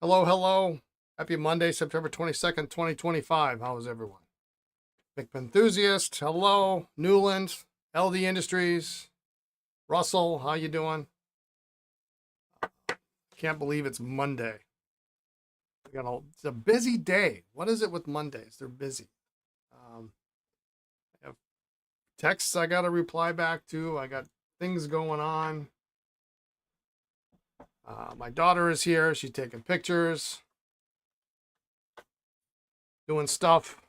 Hello, hello. Happy Monday, September 22nd, 2025. How is everyone? Big Enthusiast, hello. Newland, LD Industries, Russell, how you doing? Can't believe it's Monday. It's a busy day. What is it with Mondays? They're busy. I have texts I got to reply back to. I got things going on. My daughter is here. She's taking pictures, doing stuff.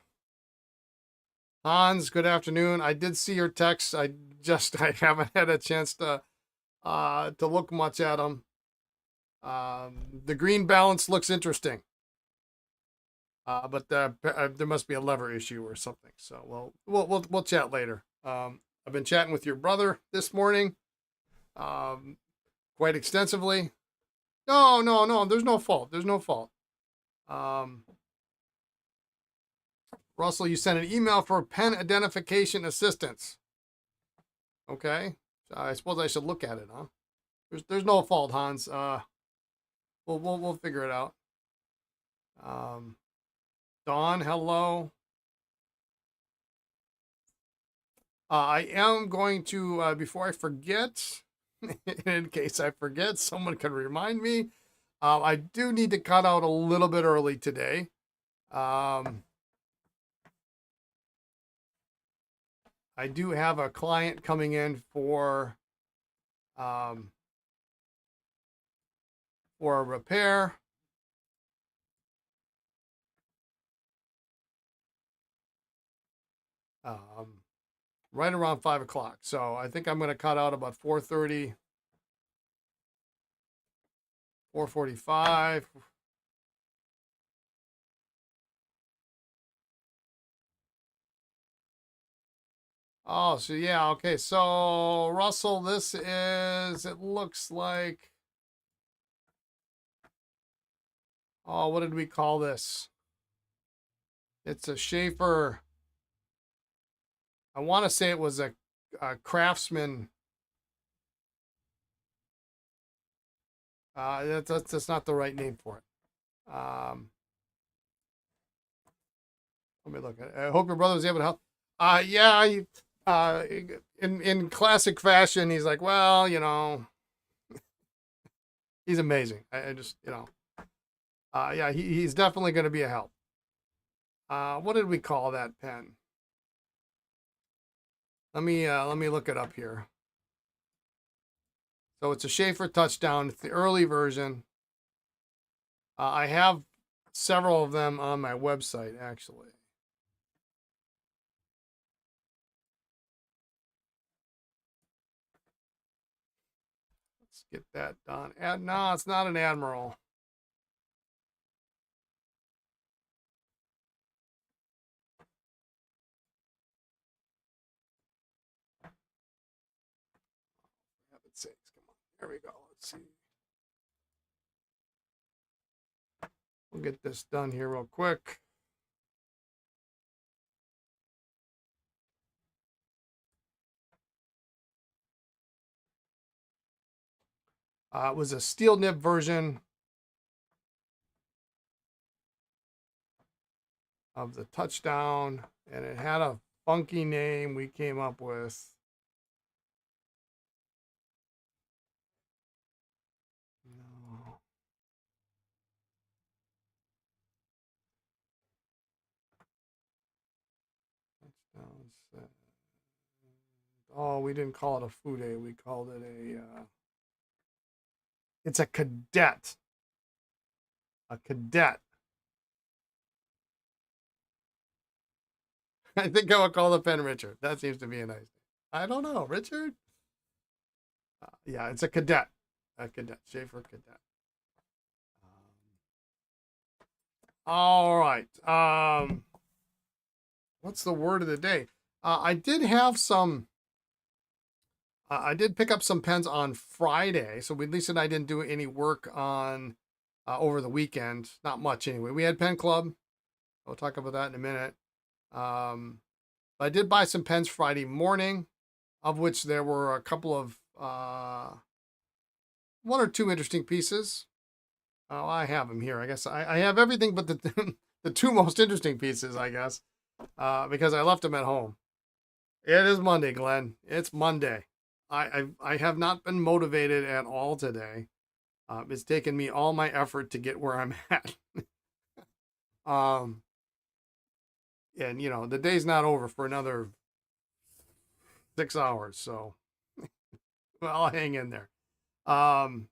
Hans, good afternoon. I did see your text. I haven't had a chance to look much at them. The green balance looks interesting, but there must be a lever issue or something. So we'll chat later. I've been chatting with your brother this morning, quite extensively. No. There's no fault. There's no fault. Russell, you sent an email for pen identification assistance. Okay, I suppose I should look at it, huh? There's no fault, Hans. We'll figure it out. Dawn, hello. I am going to before I forget, in case I forget, someone can remind me. I do need to cut out a little bit early today. I do have a client coming in for a repair. Right around 5 o'clock. So I think I'm going to cut out about 4:30, 4:45. Oh, so yeah, okay. So Russell, it looks like, oh, what did we call this? It's a Schaefer. I want to say it was a Craftsman. That's not the right name for it. Let me look at it. I hope your brother was able to help. Yeah, in classic fashion, he's like, well, he's amazing. I just, yeah, he's definitely going to be a help. What did we call that pen? Let me look it up here. So it's a Schaefer Touchdown. It's the early version. I have several of them on my website, actually. Let's get that done. No, it's not an Admiral. Heaven's sakes, come on. Here we go. Let's see. We'll get this done here real quick. It was a steel nib version of the Touchdown, and it had a funky name we came up with. No. Touchdown set. Oh, we didn't call it a Fude. We called it a. It's a Cadet. A Cadet. I think I will call the pen Richard. That seems to be a nice name. I don't know, Richard. Yeah, it's a Cadet. A Cadet. Schaefer Cadet. All right. What's the word of the day? I did have some. I did pick up some pens on Friday, so Lisa and I didn't do any work on over the weekend. Not much anyway. We had pen club. I'll talk about that in a minute. But I did buy some pens Friday morning, of which there were a couple of one or two interesting pieces. Oh, I have them here. I guess I have everything but the the two most interesting pieces, I guess, because I left them at home. It is Monday, Glenn. It's Monday. I have not been motivated at all today. It's taken me all my effort to get where I'm at. um, and you know the day's not over for another 6 hours, so well, I'll hang in there. Um,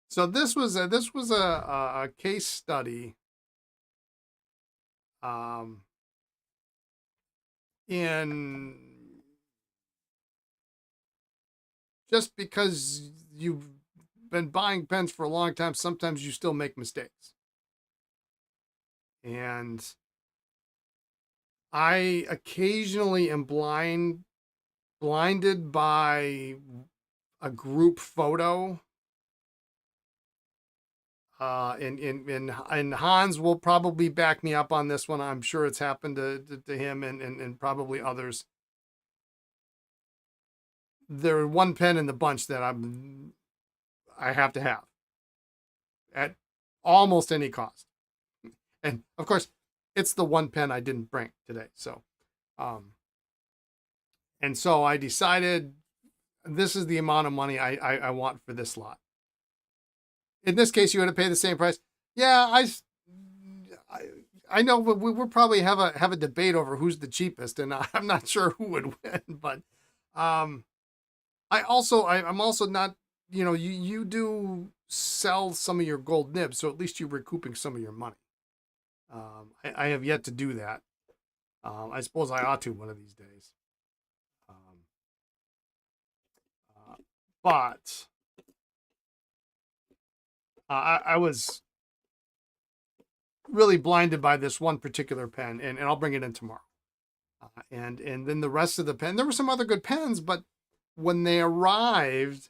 so this was a case study um, in just because you've been buying pens for a long time, sometimes you still make mistakes. And I occasionally am blinded by a group photo. And Hans will probably back me up on this one. I'm sure it's happened to him and probably others. There's one pen in the bunch that I have to have at almost any cost. And of course, it's the one pen I didn't bring today. So, and so I decided this is the amount of money I want for this lot. In this case, you had to pay the same price. Yeah, I know we'll probably have a debate over who's the cheapest, and I'm not sure who would win. But I'm also not, you know, you do sell some of your gold nibs, so at least you're recouping some of your money. I have yet to do that. I suppose I ought to one of these days. But I was really blinded by this one particular pen, and I'll bring it in tomorrow. And then the rest of the pen, there were some other good pens, but when they arrived,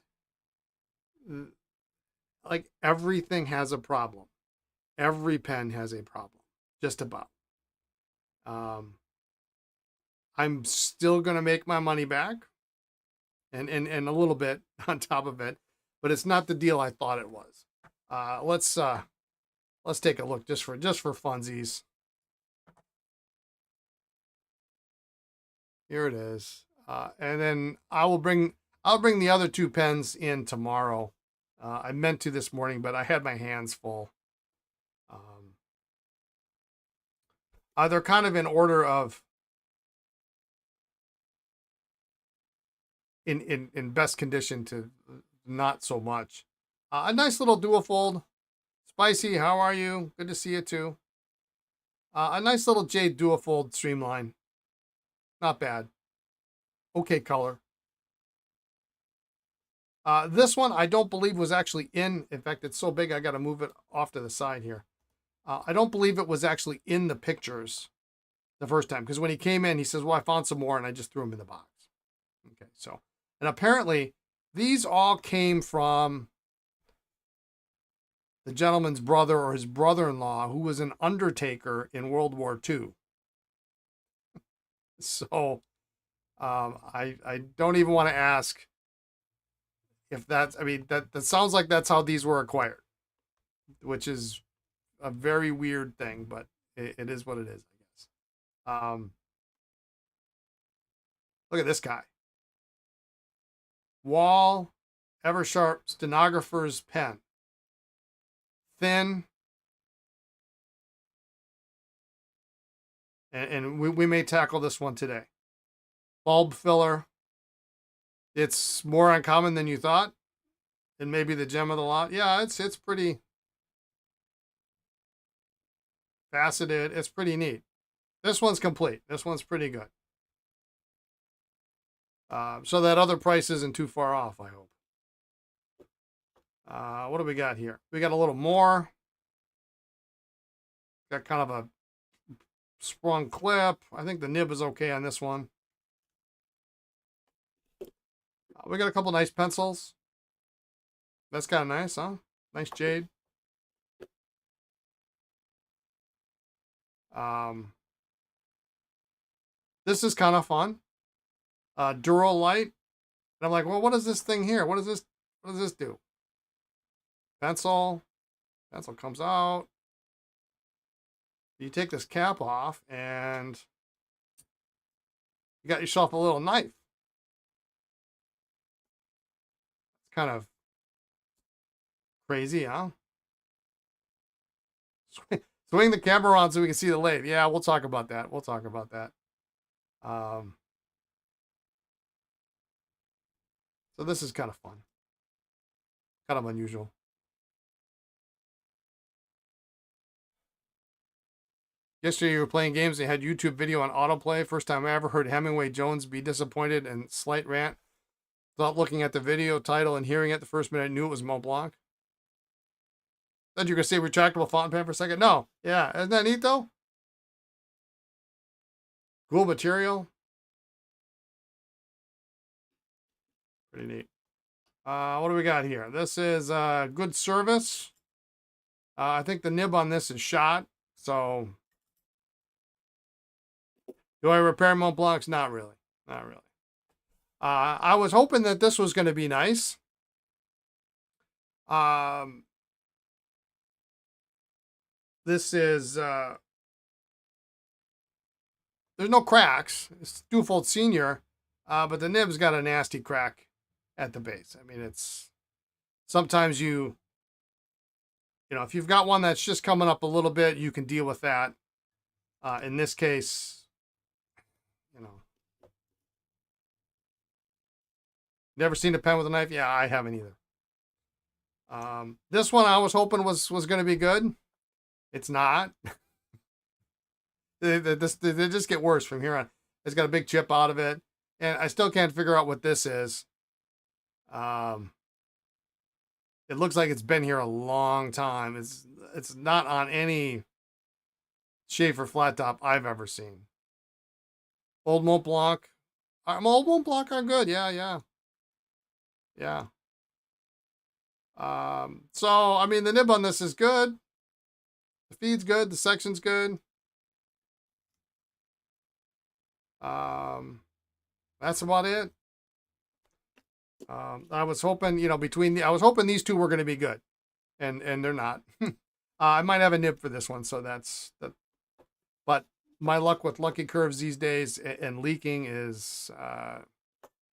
like everything has a problem. Every pen has a problem, just about. I'm still gonna make my money back, and a little bit on top of it, but it's not the deal I thought it was. Let's take a look just for funsies. Here it is, and then I'll bring the other two pens in tomorrow. I meant to this morning, but I had my hands full. They're kind of in order of in best condition to not so much. A nice little dual fold. Spicy, how are you? Good to see you too. A nice little jade dual fold streamline. Not bad. Okay color. This one I don't believe was actually in fact, it's so big I got to move it off to the side here. I don't believe it was actually in the pictures the first time, because when he came in, he says, well, I found some more, and I just threw them in the box. Okay, so, and apparently these all came from the gentleman's brother or his brother-in-law, who was an undertaker in World War II. So I don't even want to ask if that's, I mean, that sounds like that's how these were acquired, which is a very weird thing, but it is what it is, I guess. Look at this guy. Wall, Eversharp stenographer's pen. Thin. And we may tackle this one today. Bulb filler. It's more uncommon than you thought. And maybe the gem of the lot. Yeah, it's pretty faceted. It's pretty neat. This one's complete. This one's pretty good. So that other price isn't too far off, I hope. What do we got here? We got a little more. Got kind of a sprung clip. I think the nib is okay on this one. We got a couple nice pencils. That's kind of nice, huh? Nice jade. This is kind of fun. Dural light. And I'm like, well, what is this thing here? What does this do? Pencil. Pencil comes out. You take this cap off and you got yourself a little knife. It's kind of crazy, huh? Swing the camera on so we can see the lathe. Yeah, we'll talk about that. We'll talk about that. So this is kind of fun. Kind of unusual. Yesterday you were playing games and had YouTube video on autoplay. First time I ever heard Hemingway Jones be disappointed and slight rant. Without looking at the video title and hearing it the first minute, I knew it was Mont Blanc. Thought you were going to say retractable fountain pen for a second. No. Yeah. Isn't that neat, though? Cool material. Pretty neat. What do we got here? This is good service. I think the nib on this is shot. So, do I repair Mont Blancs? Not really. Not really. I was hoping that this was going to be nice. This is, there's no cracks. It's Dufold Senior, but the nib's got a nasty crack at the base. I mean, it's, sometimes you know, if you've got one that's just coming up a little bit, you can deal with that. In this case, you know, never seen a pen with a knife? Yeah, I haven't either. This one I was hoping was going to be good. It's not. They just get worse from here on. It's got a big chip out of it. And I still can't figure out what this is. It looks like it's been here a long time. It's not on any Schaefer flat top I've ever seen. Old Mont Blanc. Old Mont Blanc are good. Yeah. So, I mean, the nib on this is good. The feed's good. The section's good. That's about it. I was hoping, you know, I was hoping these two were going to be good, and they're not. I might have a nib for this one, so that's that. But my luck with lucky curves these days and leaking is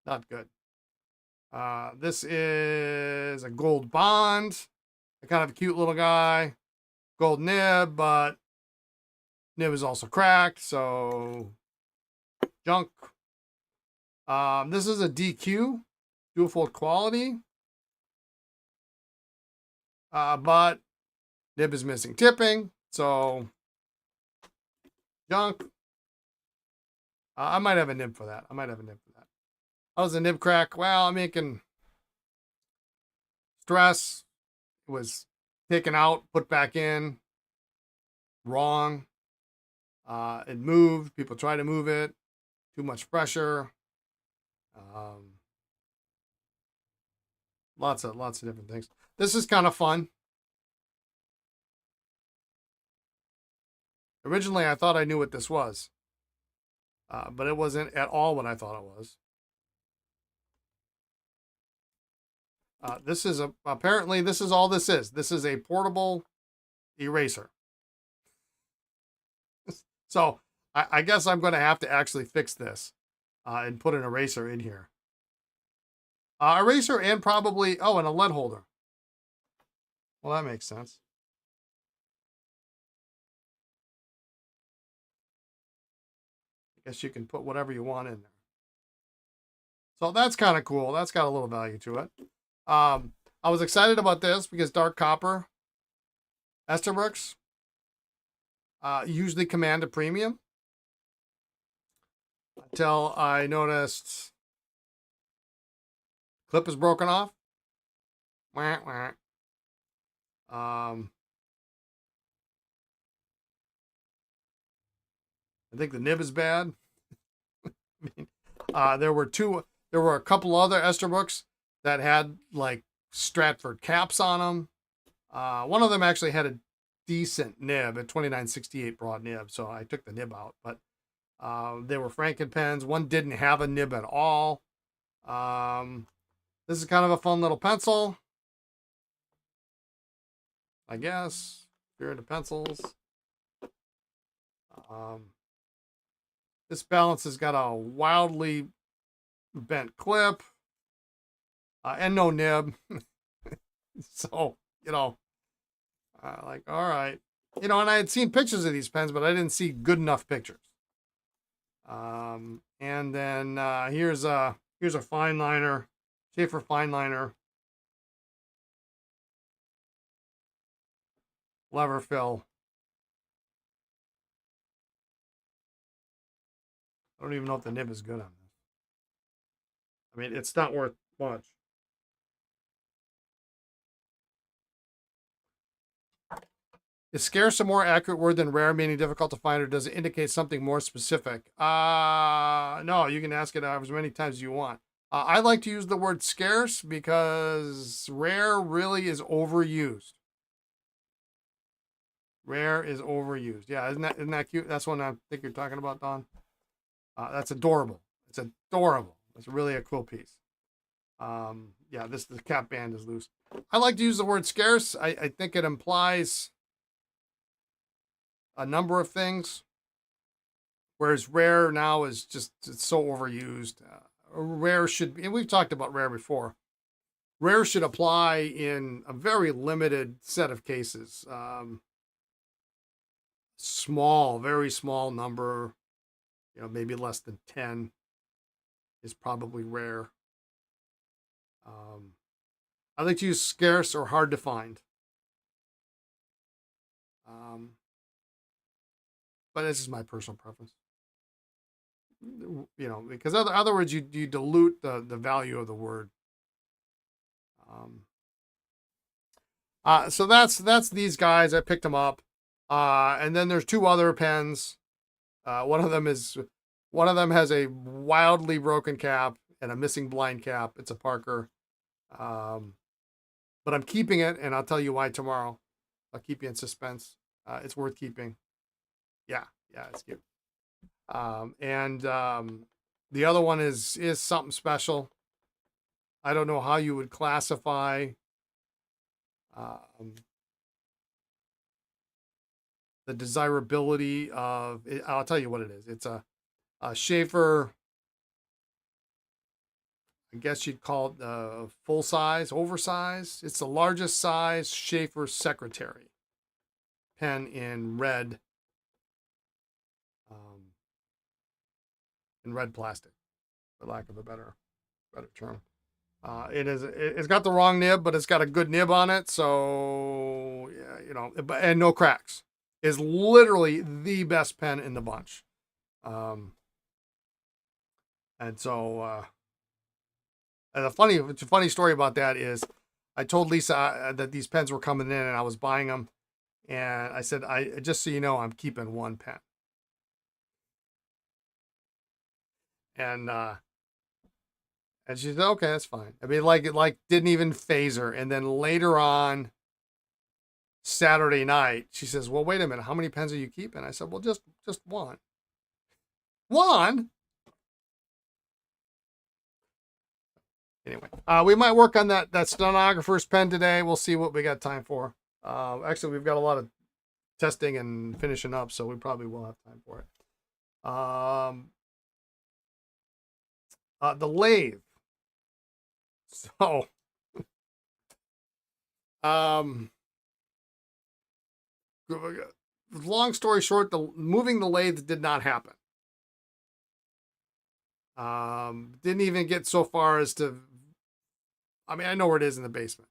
not good. This is a gold bond, a kind of a cute little guy, gold nib, but nib is also cracked, so junk. This is a DQ, dual fold quality, but nib is missing tipping, so junk. I might have a nib for that. How does the nib crack? Well, I mean, it can stress. It was taken out, put back in. Wrong. It moved. People try to move it. Too much pressure. Lots of different things. This is kind of fun. Originally, I thought I knew what this was, but it wasn't at all what I thought it was. This is apparently this is all this is. This is a portable eraser. So I guess I'm going to have to actually fix this and put an eraser in here. Eraser and probably, and a lead holder. Well, that makes sense. I guess you can put whatever you want in there. So that's kind of cool. That's got a little value to it. I was excited about this because dark copper Esterbrook's usually command a premium until I noticed clip is broken off. Wah, wah. I think the nib is bad. I mean, there were a couple other Esterbrook's that had like Stratford caps on them. One of them actually had a decent nib, a 2968 broad nib, so I took the nib out. But they were Franken pens. One didn't have a nib at all. This is kind of a fun little pencil. I guess. Here are the pencils. This balance has got a wildly bent clip and no nib. So, like, all right. And I had seen pictures of these pens, but I didn't see good enough pictures. And then here's a fine liner, Schaefer fine liner, lever fill. I don't even know if the nib is good on this. I mean, it's not worth much. Is scarce a more accurate word than rare, meaning difficult to find, or does it indicate something more specific? No, you can ask it as many times as you want. I like to use the word scarce because rare really is overused. Rare is overused. Yeah, isn't that cute? That's what I think you're talking about, Don. That's adorable. It's adorable. It's really a cool piece. Yeah, the cap band is loose. I like to use the word scarce. I think it implies a number of things, whereas rare now is just, it's so overused. Rare should be, and we've talked about rare before. Rare should apply in a very limited set of cases. Small, very small number, maybe less than 10 is probably rare. I like to use scarce or hard to find. But this is my personal preference. Because other words, you dilute the value of the word. So that's these guys. I picked them up. And then there's two other pens. One of them has a wildly broken cap and a missing blind cap. It's a Parker. But I'm keeping it, and I'll tell you why tomorrow. I'll keep you in suspense. It's worth keeping. Yeah, it's cute. And the other one is something special. I don't know how you would classify the desirability of it. I'll tell you what it is. It's a Schaefer, I guess you'd call it full size, oversized. It's the largest size Schaefer secretary pen in red. In red plastic, for lack of a better term. It's got the wrong nib, but it's got a good nib on it. So, yeah, and no cracks. Is literally the best pen in the bunch. And so, and a funny story about that is I told Lisa that these pens were coming in and I was buying them. And I said, just so you know, I'm keeping one pen. And she said, okay, that's fine. I mean, like didn't even phase her. And then later on Saturday night, she says, well, wait a minute, how many pens are you keeping? I said, well, just one. One? Anyway, we might work on that stenographer's pen today. We'll see what we got time for. Actually, we've got a lot of testing and finishing up, so we probably will have time for it. The lathe. So, long story short, moving the lathe did not happen. Didn't even get so far as to, I mean, I know where it is in the basement.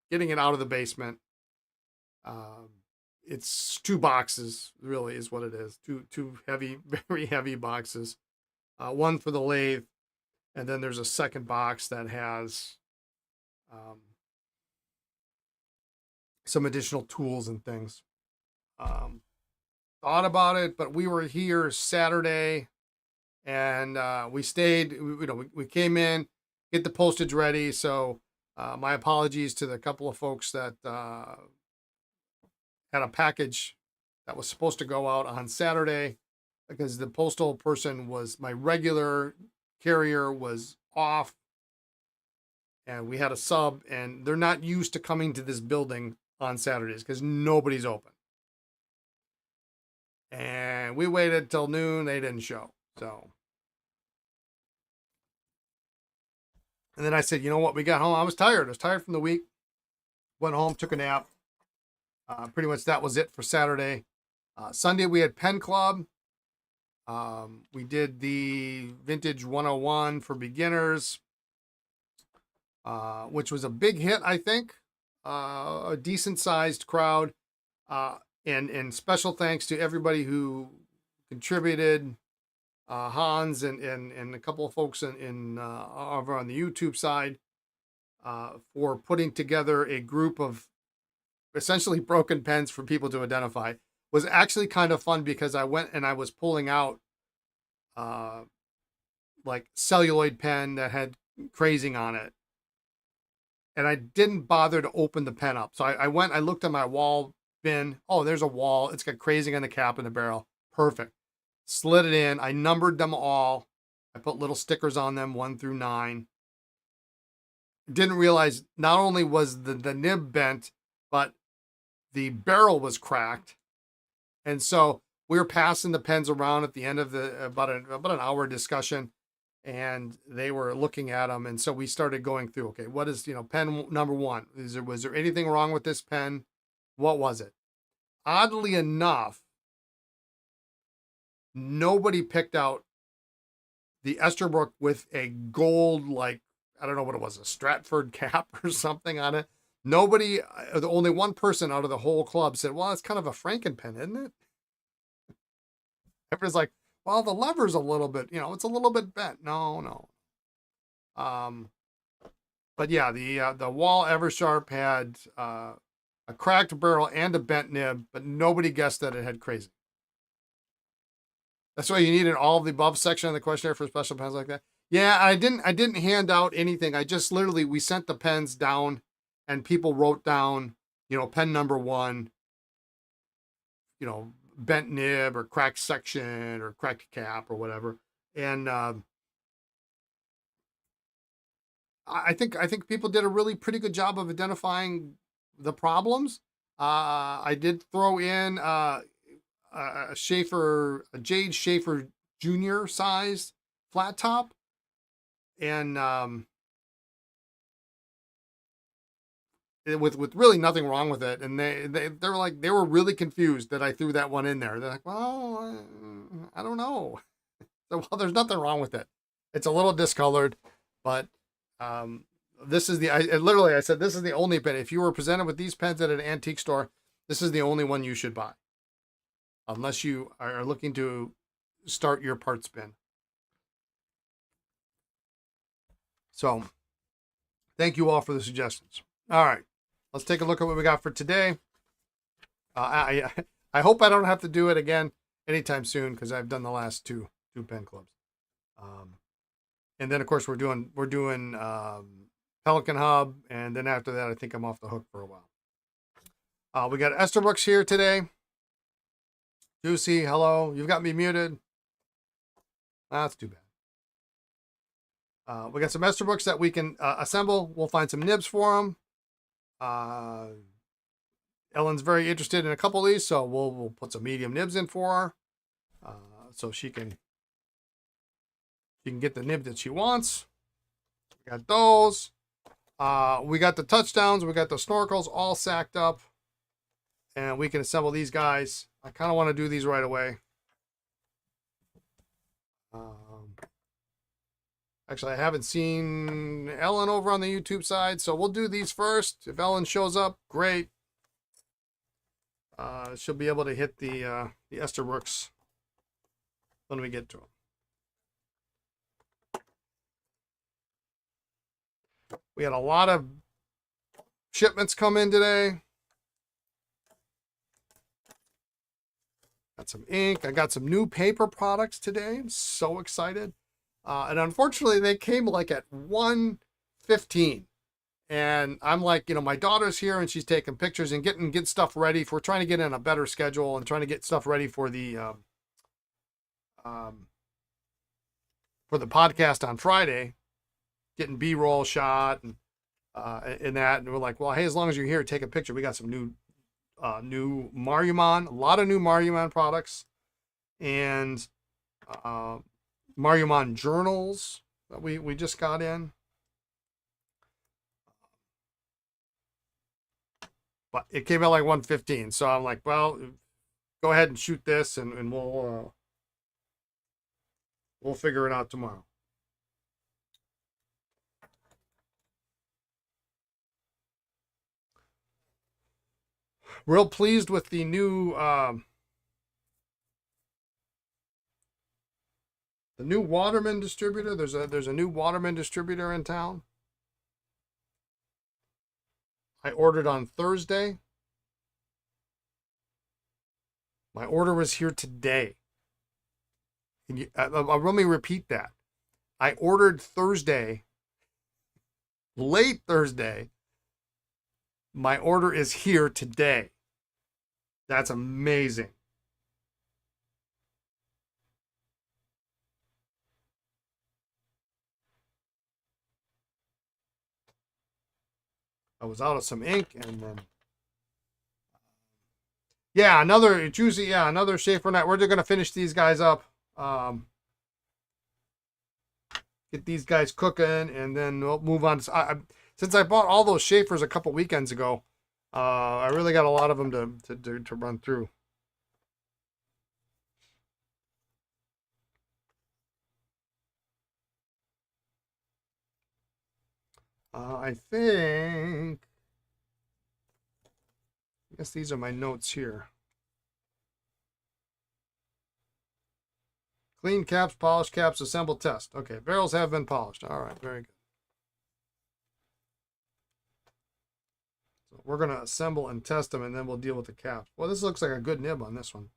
Getting it out of the basement. It's 2 boxes, really, is what it is. Two heavy, very heavy boxes. One for the lathe. And then there's a second box that has some additional tools and things. Thought about it, but we were here Saturday, and we stayed. We came in, get the postage ready. So my apologies to the couple of folks that had a package that was supposed to go out on Saturday, because the postal person my regular carrier was off, and we had a sub, and they're not used to coming to this building on Saturdays because nobody's open. And we waited till noon. They didn't show. So, and then I said, you know what? We got home. I was tired. I was tired from the week. Went home, took a nap. Pretty much that was it for Saturday. Sunday, we had Pen Club. We did the Vintage 101 for beginners, which was a big hit, I think. A decent sized crowd. And special thanks to everybody who contributed, Hans and a couple of folks over on the YouTube side, for putting together a group of essentially broken pens for people to identify. Was actually kind of fun because I went and I was pulling out like celluloid pen that had crazing on it. And I didn't bother to open the pen up. So I went, I looked at my wall bin. Oh, there's a wall. It's got crazing on the cap and the barrel. Perfect. Slid it in. I numbered them all. I put little stickers on them, 1 through 9. Didn't realize not only was the nib bent, but the barrel was cracked. And so we were passing the pens around at the end of the about an hour discussion, and they were looking at them. And so we started going through, okay, what is, pen number 1? Was there anything wrong with this pen? What was it? Oddly enough, nobody picked out the Esterbrook with a gold, like, I don't know what it was, a Stratford cap or something on it. Nobody, the only one person out of the whole club said, well, it's kind of a Frankenpen, isn't it? Everybody's like, well, the lever's a little bit, it's a little bit bent. No. But yeah, the Wall Eversharp had a cracked barrel and a bent nib, but nobody guessed that it had crazy. That's why you needed all of the above section of the questionnaire for special pens like that. Yeah, I didn't hand out anything. I just literally, we sent the pens down and people wrote down, pen number 1, bent nib or cracked section or cracked cap or whatever. And I think people did a really pretty good job of identifying the problems. I did throw in a Jade Schaefer Junior size flat top, and with really nothing wrong with it. And they were really confused that I threw that one in there. They're like, well, I don't know. So, well, there's nothing wrong with it. It's a little discolored, but this is I said, this is the only pen. If you were presented with these pens at an antique store, this is the only one you should buy. Unless you are looking to start your parts bin. So, thank you all for the suggestions. All right, let's take a look at what we got for today. I hope I don't have to do it again anytime soon because I've done the last two pen clubs. And then of course we're doing Pelican Hub, and then after that I think I'm off the hook for a while. We got Esterbrook's here today. Juicy, hello. You've got me muted. That's too bad. We got some Esterbrook's that we can assemble. We'll find some nibs for them. Ellen's very interested in a couple of these, so we'll put some medium nibs in for her, so she can get the nib that she wants. We got those. We got the touchdowns. We got the snorkels all sacked up, and we can assemble these guys. I kind of want to do these right away. Actually, I haven't seen Ellen over on the YouTube side, so we'll do these first. If Ellen shows up, great. She'll be able to hit the Esterbrook's when we get to them. We had a lot of shipments come in today. Got some ink. I got some new paper products today. I'm so excited. And unfortunately, they came like at 1:15. And I'm like, my daughter's here and she's taking pictures and getting stuff ready. We're trying to get in a better schedule and trying to get stuff ready for the podcast on Friday. Getting B-roll shot and in that, and we're like, well, hey, as long as you're here, take a picture. We got some new Marumon, a lot of new Marumon products, and uh, Marumon journals that we just got in. But it came out like 115, so I'm like, well, go ahead and shoot this, and we'll figure it out tomorrow. Real pleased with the new Waterman distributor. There's a new Waterman distributor in town. I ordered on Thursday. My order was here today. Let me repeat that. I ordered Thursday, late Thursday. My order is here today. That's amazing. I was out of some ink, and then yeah, it's usually another Schaefer night. We're just gonna finish these guys up, get these guys cooking, and then we'll move on. Since I bought all those Schaefers a couple weekends ago, I really got a lot of them to run through. I guess these are my notes here. Clean caps, polished caps, assemble, test. Okay, barrels have been polished. All right, very good. So we're gonna assemble and test them, and then we'll deal with the caps. Well, this looks like a good nib on this one.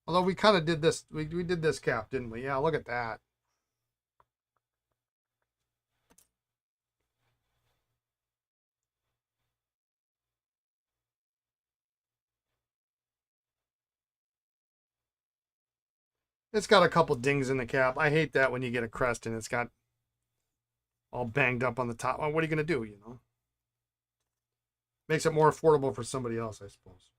Although we kind of did this, we did this cap, didn't we? Yeah, look at that. It's got a couple dings in the cap. I hate that when you get a crest and it's got all banged up on the top. Well, what are you going to do, you know? Makes it more affordable for somebody else, I suppose.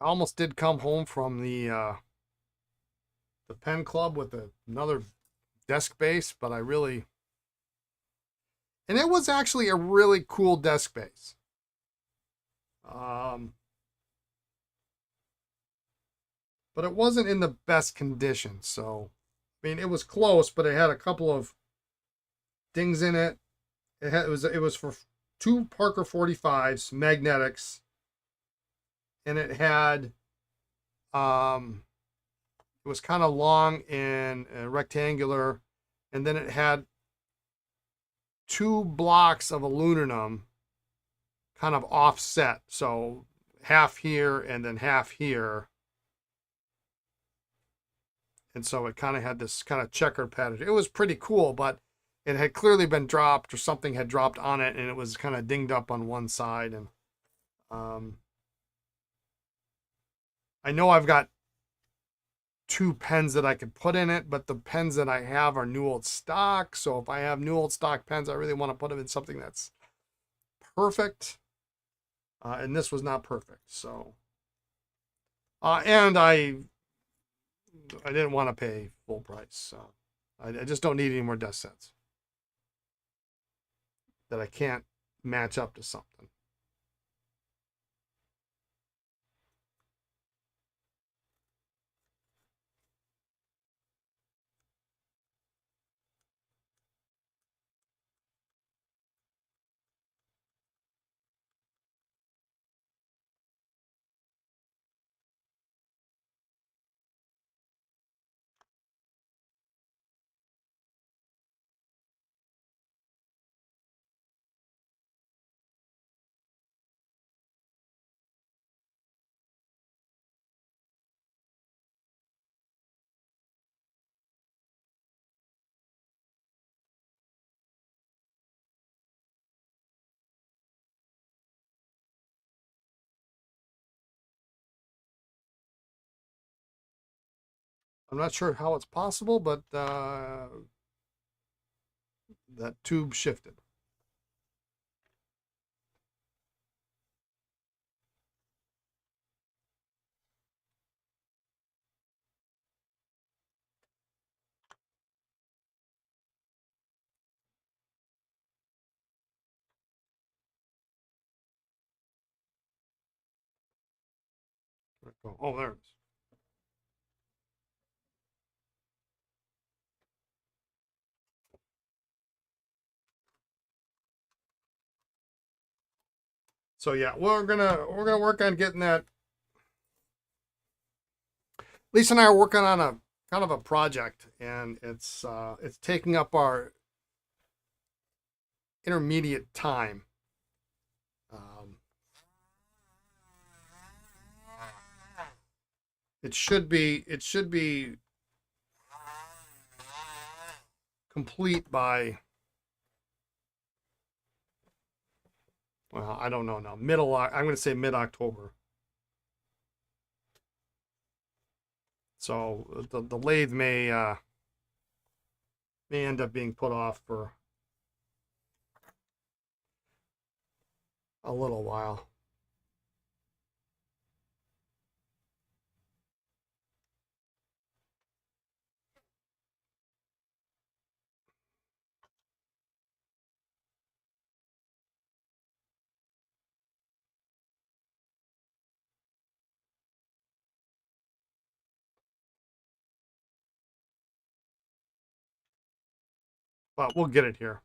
I almost did come home from the pen club with another desk base, but and it was actually a really cool desk base. But it wasn't in the best condition. So, I mean, it was close, but it had a couple of dings in it. It was for two Parker 45s magnetics, and it had it was kind of long and rectangular, and then it had two blocks of aluminum kind of offset, so half here and then half here, and so it kind of had this kind of checkered pattern. It was pretty cool, but it had clearly been dropped, or something had dropped on it, and it was kind of dinged up on one side. And I know I've got two pens that I could put in it, but the pens that I have are new old stock. So if I have new old stock pens, I really want to put them in something that's perfect. And this was not perfect. So, and I didn't want to pay full price. So I just don't need any more desk sets that I can't match up to something. I'm not sure how it's possible, but that tube shifted. Oh, there it is. So yeah, we're gonna work on getting that. Lisa and I are working on a kind of a project, and it's taking up our intermediate time. Um, it should be complete by, well, I don't know now. I'm going to say mid-October. So the lathe may end up being put off for a little while. But we'll get it here.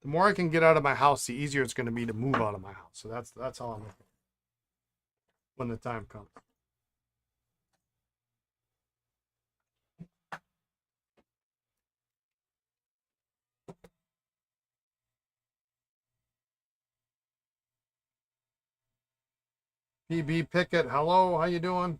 The more I can get out of my house, the easier it's going to be to move out of my house. So that's how I'm looking when the time comes. PB Pickett, hello, how you doing?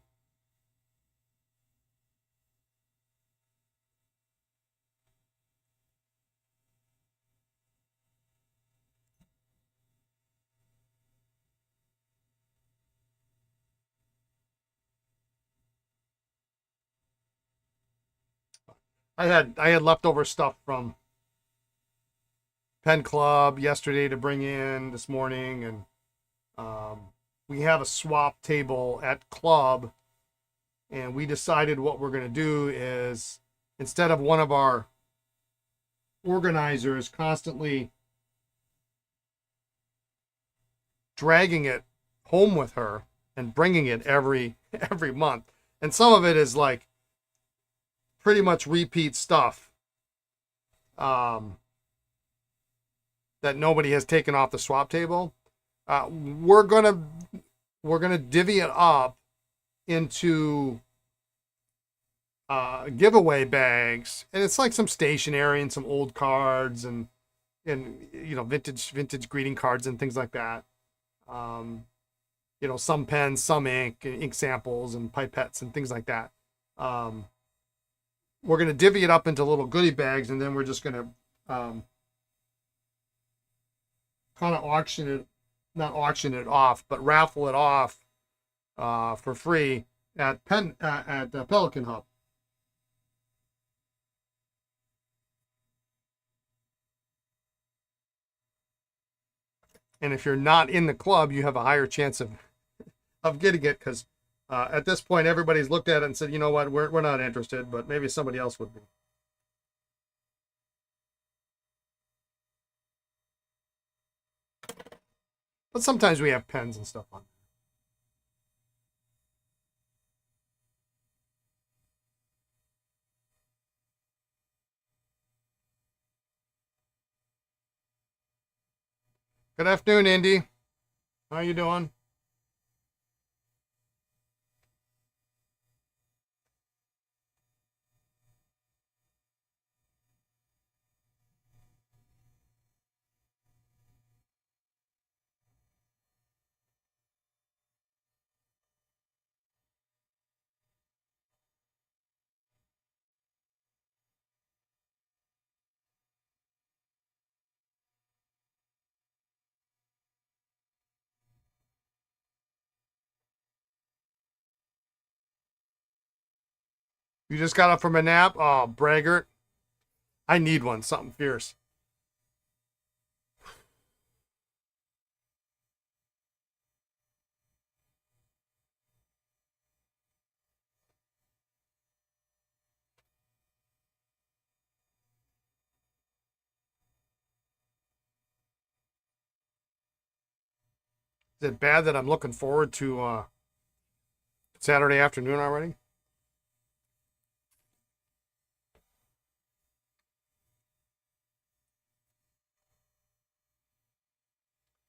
I had leftover stuff from Pen Club yesterday to bring in this morning, and we have a swap table at club, and we decided what we're going to do is, instead of one of our organizers constantly dragging it home with her and bringing it every month, and some of it is like pretty much repeat stuff um, that nobody has taken off the swap table. We're gonna divvy it up into giveaway bags, and it's like some stationery and some old cards and vintage greeting cards and things like that. Um, some pens, some ink samples, and pipettes and things like that. We're gonna divvy it up into little goodie bags, and then we're just gonna kind of not auction it off, but raffle it off for free at Pelican Hub. And if you're not in the club, you have a higher chance of getting it, because at this point everybody's looked at it and said, you know what, we're not interested, but maybe somebody else would be. But sometimes we have pens and stuff on. Good afternoon, Indy. How you doing? You just got up from a nap? Oh, braggart. I need one, something fierce. Is it bad that I'm looking forward to Saturday afternoon already?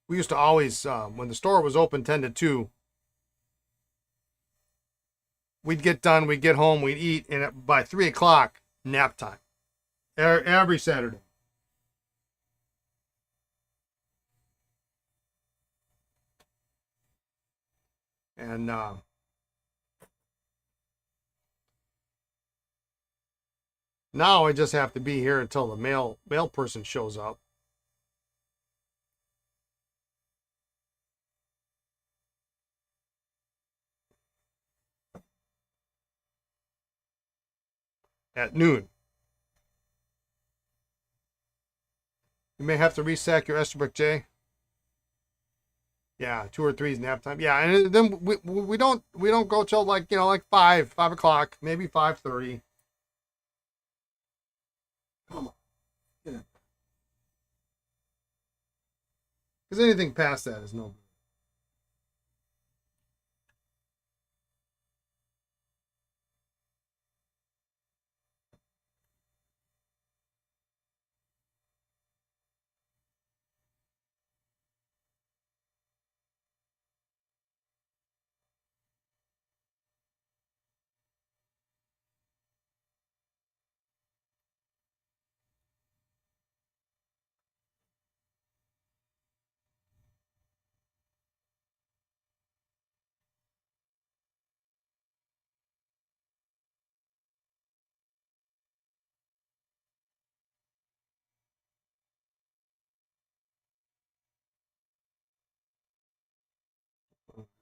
We used to always, when the store was open 10 to 2, we'd get done, we'd get home, we'd eat, and by 3 o'clock, nap time. Every Saturday. And now I just have to be here until the mail person shows up. At noon. You may have to resack your Esterbrook J. Yeah, 2 or 3 is nap time. Yeah, and then we don't go till like 5 o'clock, maybe 5:30. Come on, get in. Because anything past that is no.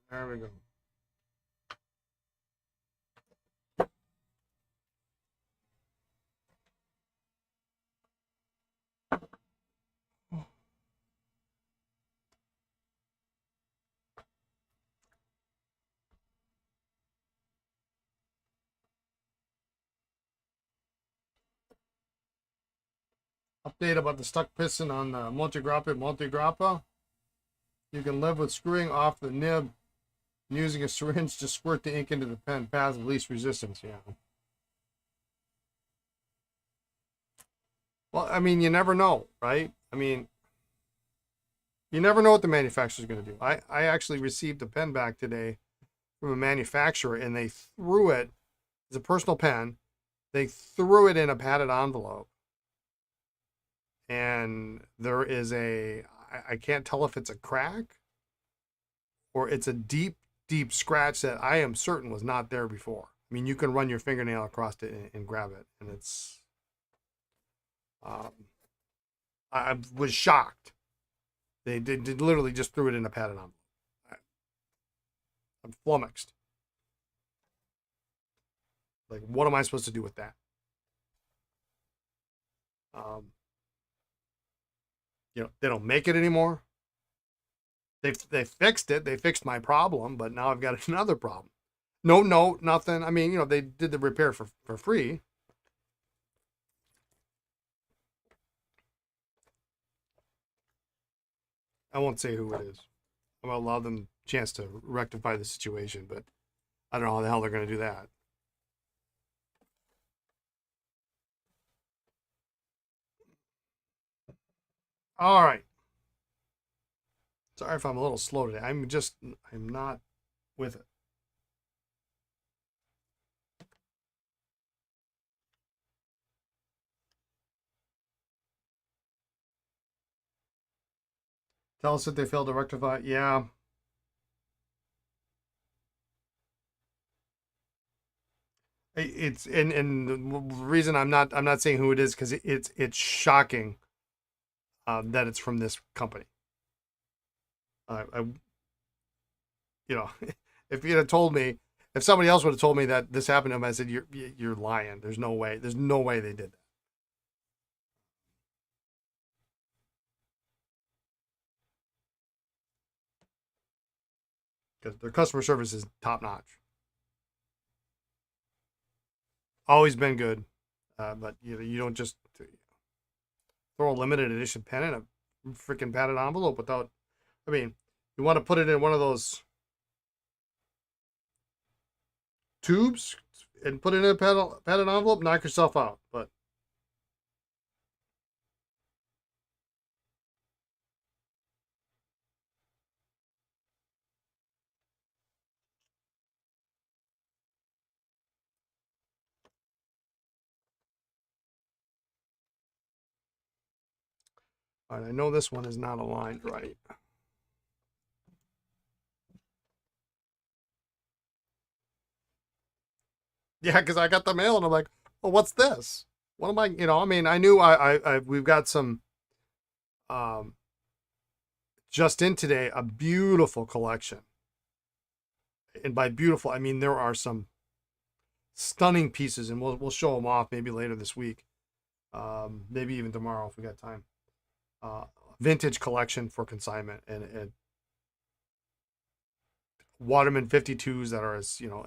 There we go. Update about the stuck piston on the multigrappa. You can live with screwing off the nib and using a syringe to squirt the ink into the pen. Path of least resistance. Yeah. Well, I mean, you never know, right? I mean, you never know what the manufacturer's going to do. I actually received a pen back today from a manufacturer, and they threw it as a personal pen. They threw it in a padded envelope, and there is I can't tell if it's a crack or it's a deep, deep scratch that I am certain was not there before. I mean, you can run your fingernail across it and grab it, and it's. Um, I was shocked. They did literally just threw it in a padded envelope. I'm flummoxed. Like, what am I supposed to do with that? Um, they don't make it anymore. They fixed it. They fixed my problem, but now I've got another problem. No note, nothing. I mean, they did the repair for free. I won't say who it is. I'm gonna allow them a chance to rectify the situation, but I don't know how the hell they're gonna do that. All right. Sorry if I'm a little slow today. I'm not with it. Tell us that they failed to rectify. Yeah. It's and the reason I'm not saying who it is because it's shocking that it's from this company. I if you'd have told me if somebody else would have told me that this happened to them, I said, you're lying. There's no way. There's no way they did that. Because their customer service is top notch. Always been good. But you don't just throw a limited edition pen in a freaking padded envelope without. I mean, you want to put it in one of those tubes and put it in a padded envelope, knock yourself out. But I know this one is not aligned right. Yeah, because I got the mail and I'm like, well, what's this? What am I? I mean, I knew we've got some um, just in today a beautiful collection, and by beautiful I mean there are some stunning pieces, and we'll show them off maybe later this week, maybe even tomorrow if we got time. Vintage collection for consignment, and Waterman 52s that are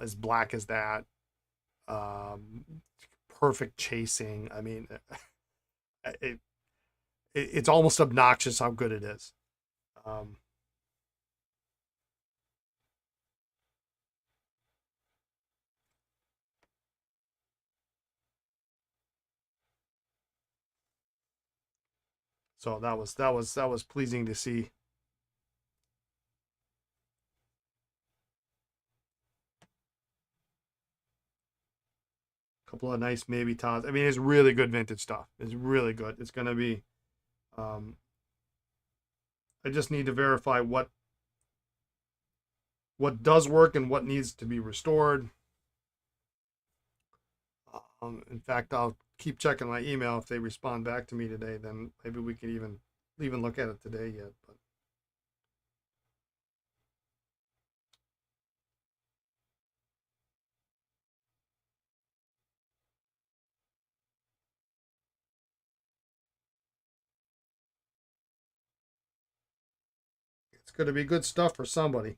as black as that. Um, Perfect chasing. I mean, it, it's almost obnoxious how good it is. Um, so that was pleasing to see. A couple of nice maybe toss. I mean, it's really good vintage stuff. It's really good. It's gonna be. Um, I just need to verify what does work and what needs to be restored. In fact, I'll keep checking my email. If they respond back to me today, then maybe we can even look at it today yet. But it's going to be good stuff for somebody.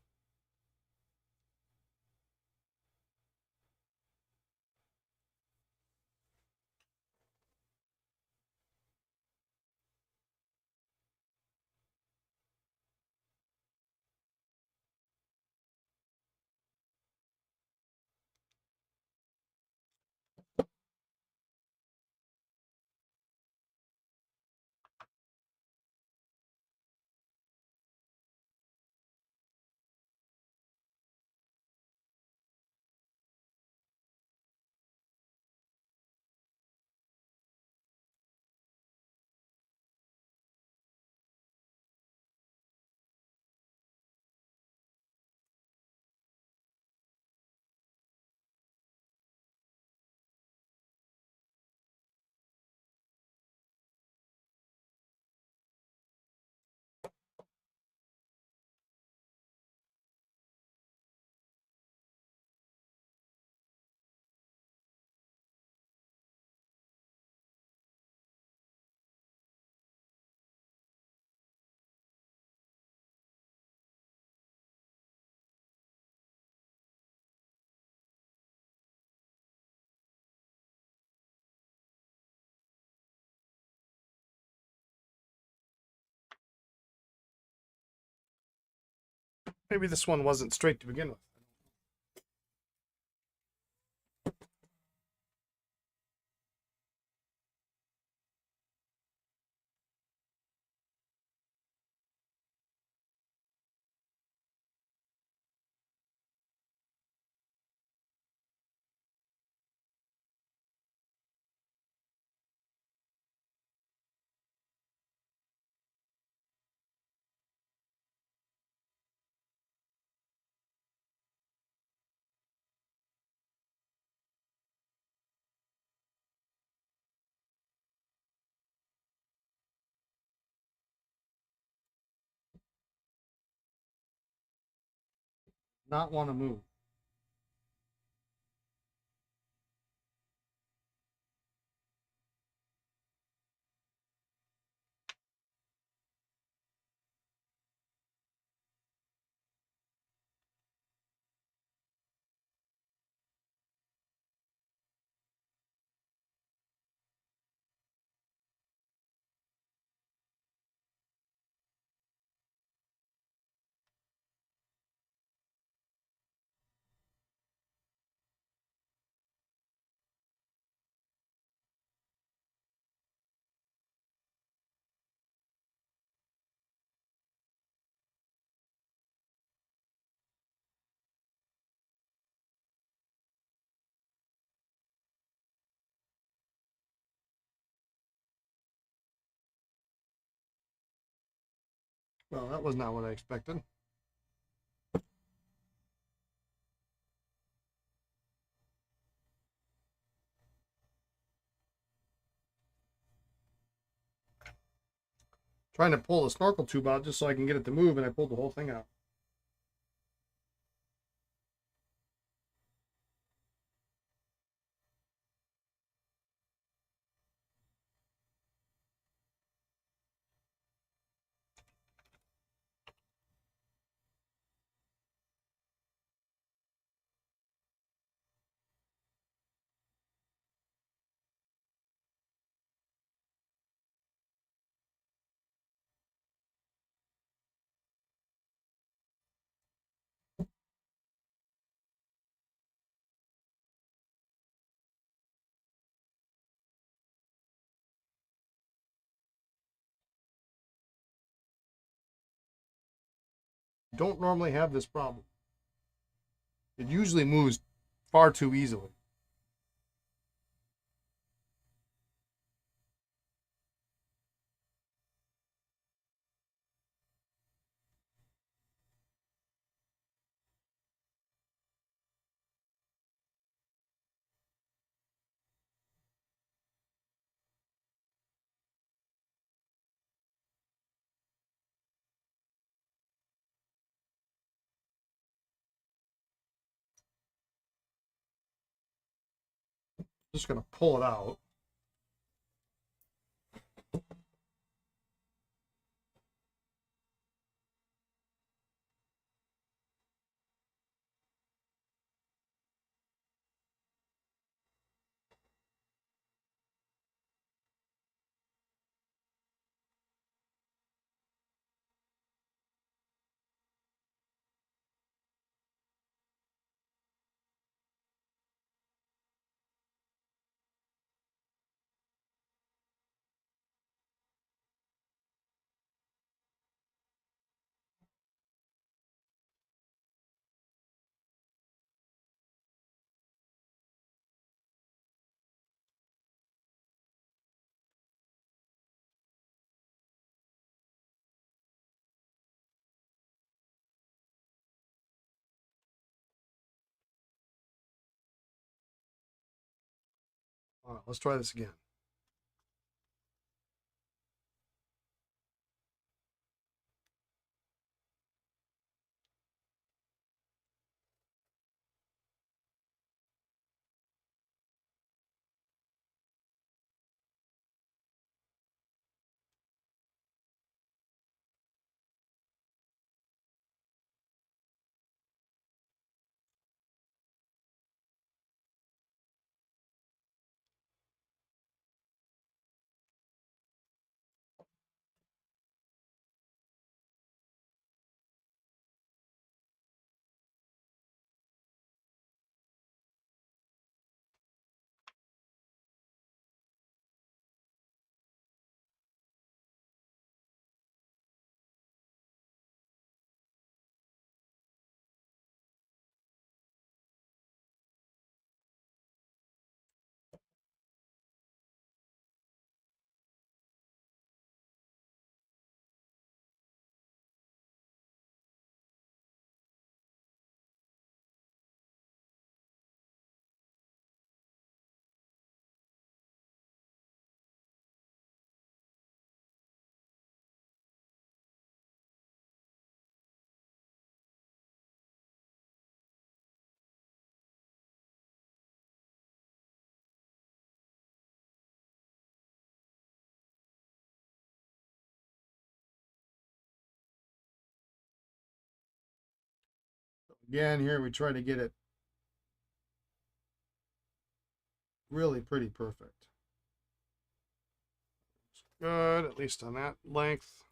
Maybe this one wasn't straight to begin with. Not want to move. Well, that was not what I expected. Trying to pull the snorkel tube out just so I can get it to move, and I pulled the whole thing out. Don't normally have this problem. It usually moves far too easily. Just going to pull it out. All right, let's try this again. Again, here we try to get it really pretty perfect. Good, at least on that length.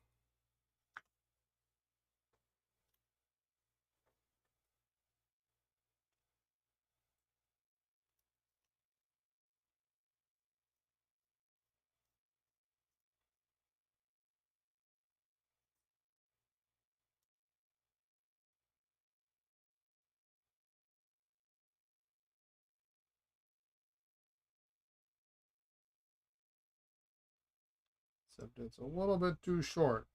Except it's a little bit too short.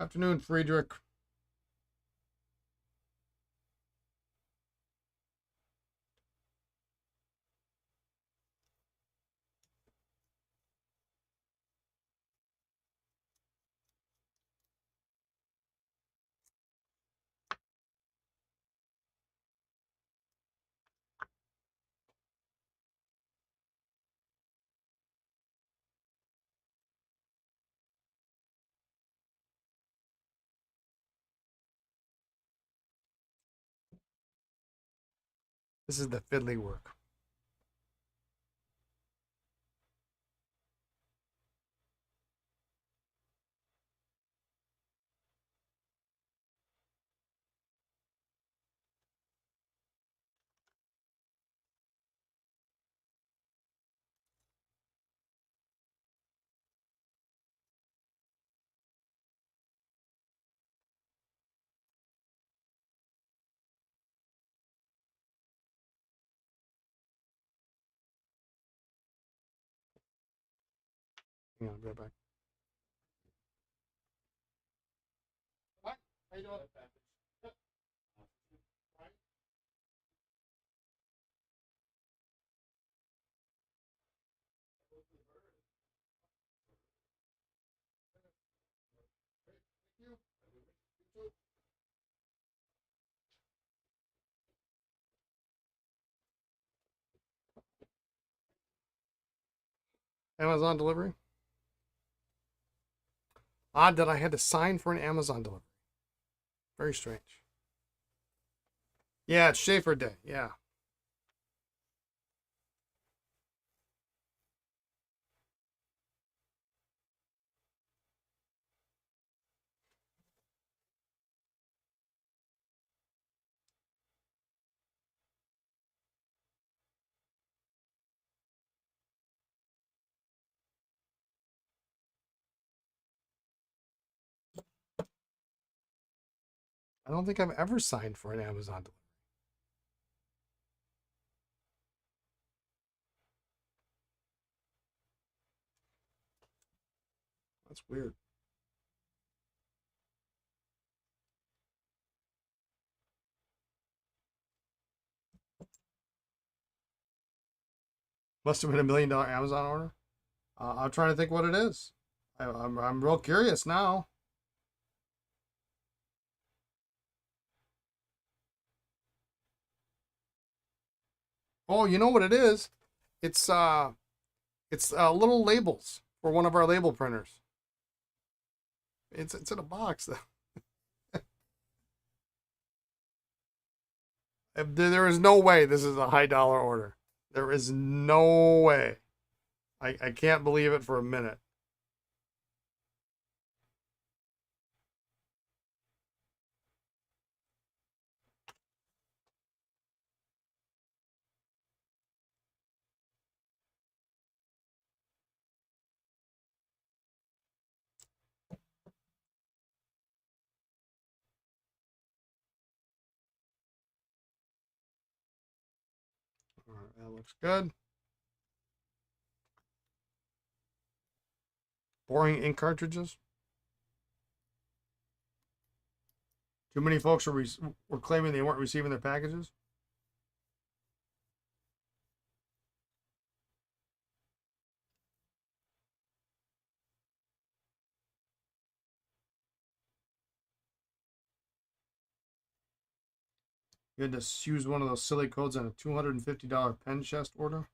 Afternoon, Friedrich. This is the fiddly work. Hang on, I'll be right back. What? How you doing? Amazon delivery. Odd that I had to sign for an Amazon delivery. Very strange. Yeah, it's Schaefer Day. Yeah. I don't think I've ever signed for an Amazon delivery. That's weird. Must have been $1 million Amazon order. I'm trying to think what it is. I'm real curious now. Oh, you know what it is? It's little labels for one of our label printers. It's in a box. There is no way this is a high dollar order. There is no way. I can't believe it for a minute. All right, that looks good. Boring ink cartridges. Too many folks were claiming they weren't receiving their packages. You had to use one of those silly codes on a $250 pen chest order.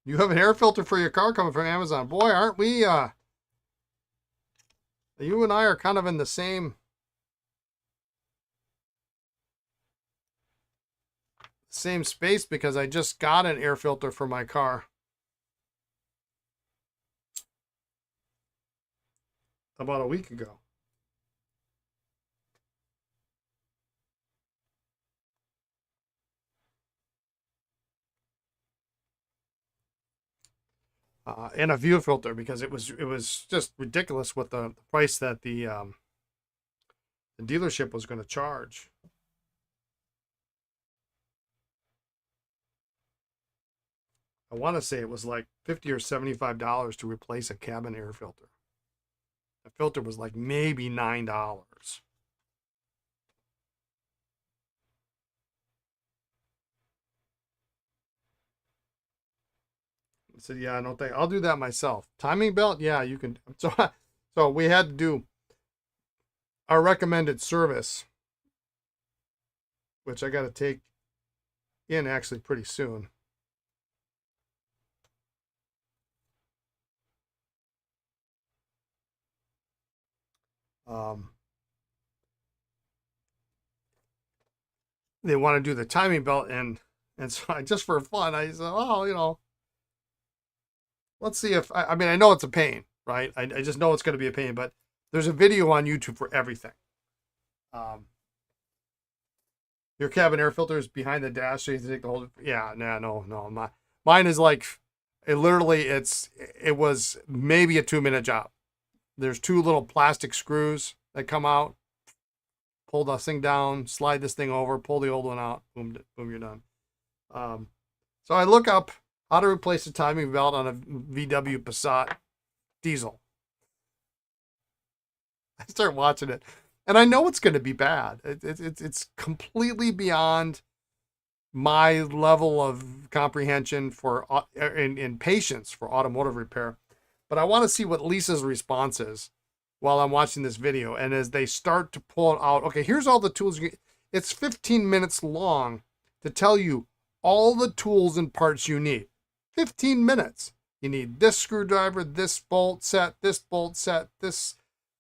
You have an air filter for your car coming from Amazon. Boy, aren't we, you and I are kind of in the same space because I just got an air filter for my car about a week ago. And a view filter because it was just ridiculous with the price that the dealership was going to charge. I want to say it was like $50 or $75 to replace a cabin air filter. The filter was like maybe $9. I said, yeah, I don't think I'll do that myself. Timing belt, yeah, you can. So we had to do our recommended service, which I got to take in actually pretty soon. They want to do the timing belt, and so I just for fun, I said, oh, let's see if I mean I know it's a pain, right? I just know it's going to be a pain, but there's a video on YouTube for everything. Your cabin air filter is behind the dash, so you have to take the whole. Yeah, no. Mine is like, it was maybe a 2-minute job. There's 2 little plastic screws that come out. Pull this thing down, slide this thing over, pull the old one out. Boom, you're done. So I look up how to replace a timing belt on a VW Passat diesel. I start watching it, and I know it's going to be bad. It's completely beyond my level of comprehension for and patience for automotive repair. But I want to see what Lisa's response is while I'm watching this video. And as they start to pull it out, okay, here's all the tools. It's 15 minutes long to tell you all the tools and parts you need. 15 minutes. You need this screwdriver, this bolt set, this,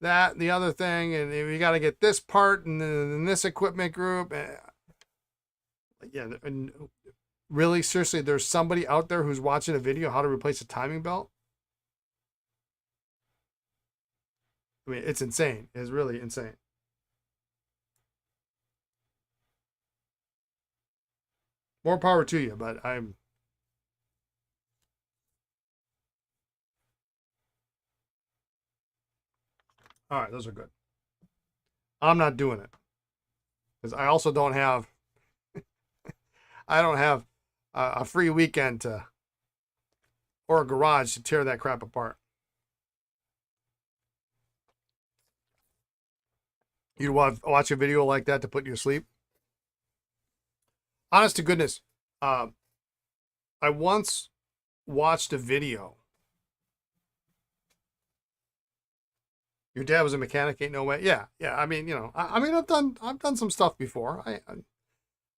that, the other thing, and you got to get this part and then this equipment group. Yeah, and really, seriously, there's somebody out there who's watching a video how to replace a timing belt. I mean, it's insane. It's really insane. More power to you, but I'm. All right, those are good. I'm not doing it because I also don't have. I don't have a free weekend or a garage to tear that crap apart. You'd watch a video like that to put you to sleep? Honest to goodness, I once watched a video. Your dad was a mechanic, ain't no way. Yeah. I mean, I've done some stuff before.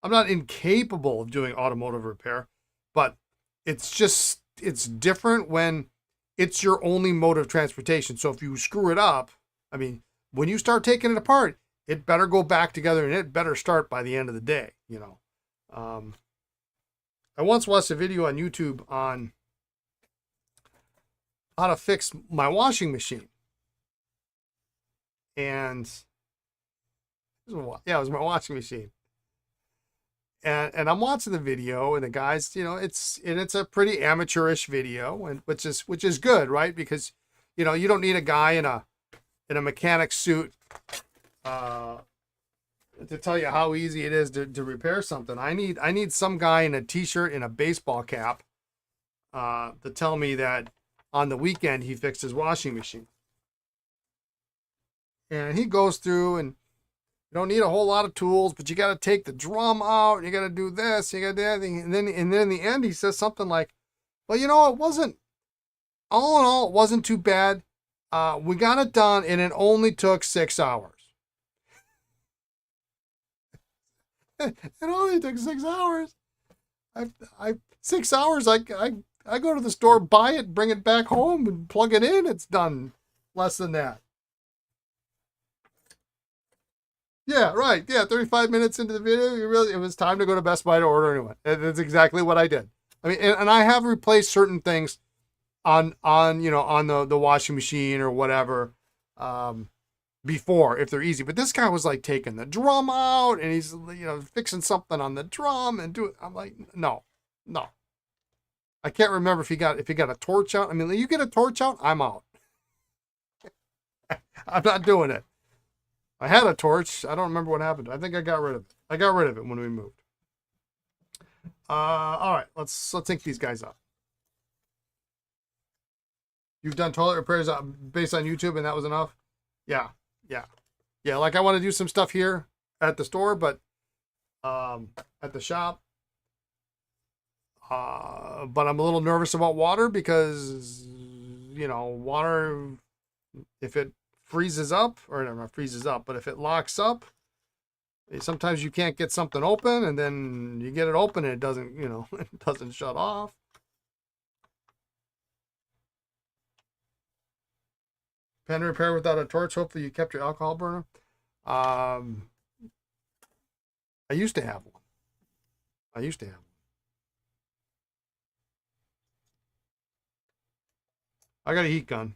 I'm not incapable of doing automotive repair, but it's different when it's your only mode of transportation. So if you screw it up, I mean, when you start taking it apart, it better go back together and it better start by the end of the day, I once watched a video on YouTube on how to fix my washing machine. And it was my washing machine. And I'm watching the video, and the guys, it's a pretty amateurish video, and which is good, right? Because you don't need a guy in a mechanic suit to tell you how easy it is to repair something. I need some guy in a t-shirt and a baseball cap to tell me that on the weekend he fixed his washing machine. And he goes through, and you don't need a whole lot of tools, but you got to take the drum out. You got to do this. You got to do that. And then in the end, he says something like, "Well, it wasn't. All in all, it wasn't too bad. We got it done, and it only took 6 hours." It only took 6 hours. 6 hours. I go to the store, buy it, bring it back home, and plug it in. It's done. Less than that. Yeah, right. Yeah, 35 minutes into the video, it was time to go to Best Buy to order anyway. That's exactly what I did. I mean, and I have replaced certain things on the washing machine or whatever before if they're easy. But this guy was like taking the drum out, and he's fixing something on the drum and I'm like, no. I can't remember if he got a torch out. I mean, you get a torch out, I'm out. I'm not doing it. I had a torch. I don't remember what happened. I think I got rid of it. I got rid of it when we moved. All right, let's take these guys up. You've done toilet repairs based on YouTube, and that was enough. Yeah, yeah, yeah. Like I want to do some stuff here at the store, but at the shop. But I'm a little nervous about water because water, if it freezes up, or not freezes up, but if it locks up, sometimes you can't get something open, and then you get it open and it doesn't, it doesn't shut off. Pen repair without a torch. Hopefully you kept your alcohol burner. Um, I used to have one. I used to have one. I got a heat gun.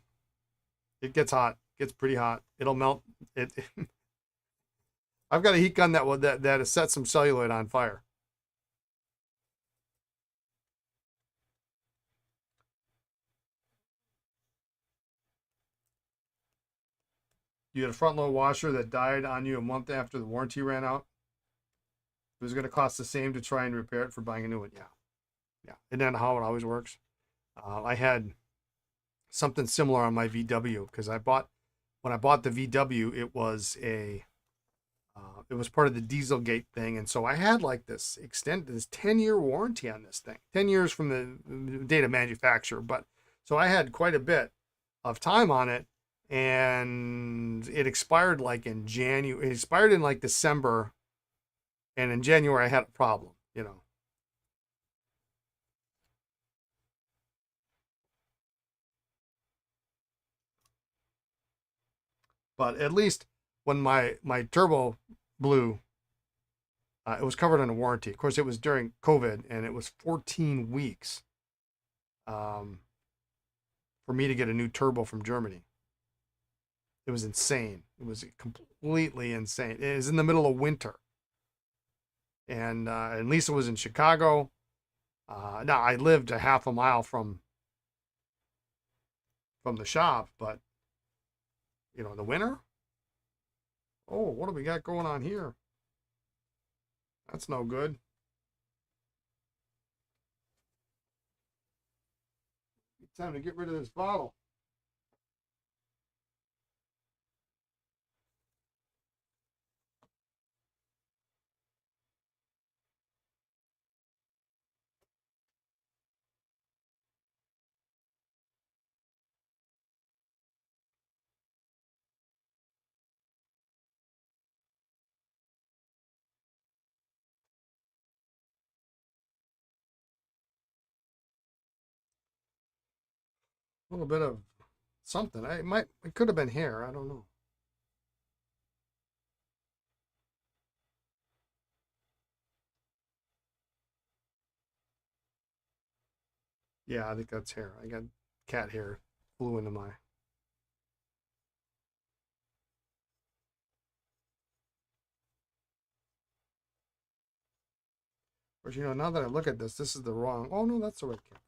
It gets hot. Gets pretty hot. It'll melt. It. I've got a heat gun that has set some celluloid on fire. You had a front load washer that died on you a month after the warranty ran out. It was going to cost the same to try and repair it for buying a new one. Yeah, yeah. Isn't that how it always works? I had something similar on my VW because when I bought the VW, it was it was part of the Dieselgate thing, and so I had like this 10-year warranty on this thing, 10 years from the date of manufacture. But so I had quite a bit of time on it, and it expired like in January. It expired in like December, and in January I had a problem. But at least when my turbo blew, it was covered under warranty. Of course, it was during COVID, and it was 14 weeks um, for me to get a new turbo from Germany. It was insane. It was completely insane. It was in the middle of winter, and Lisa was in Chicago. Now I lived a half a mile from the shop, but in the winter. Oh, what do we got going on here? That's no good. It's time to get rid of this bottle. A little bit of something. It could have been hair. I don't know. Yeah, I think that's hair. I got cat hair flew into my. But now that I look at this is the wrong. Oh no, that's the right cat.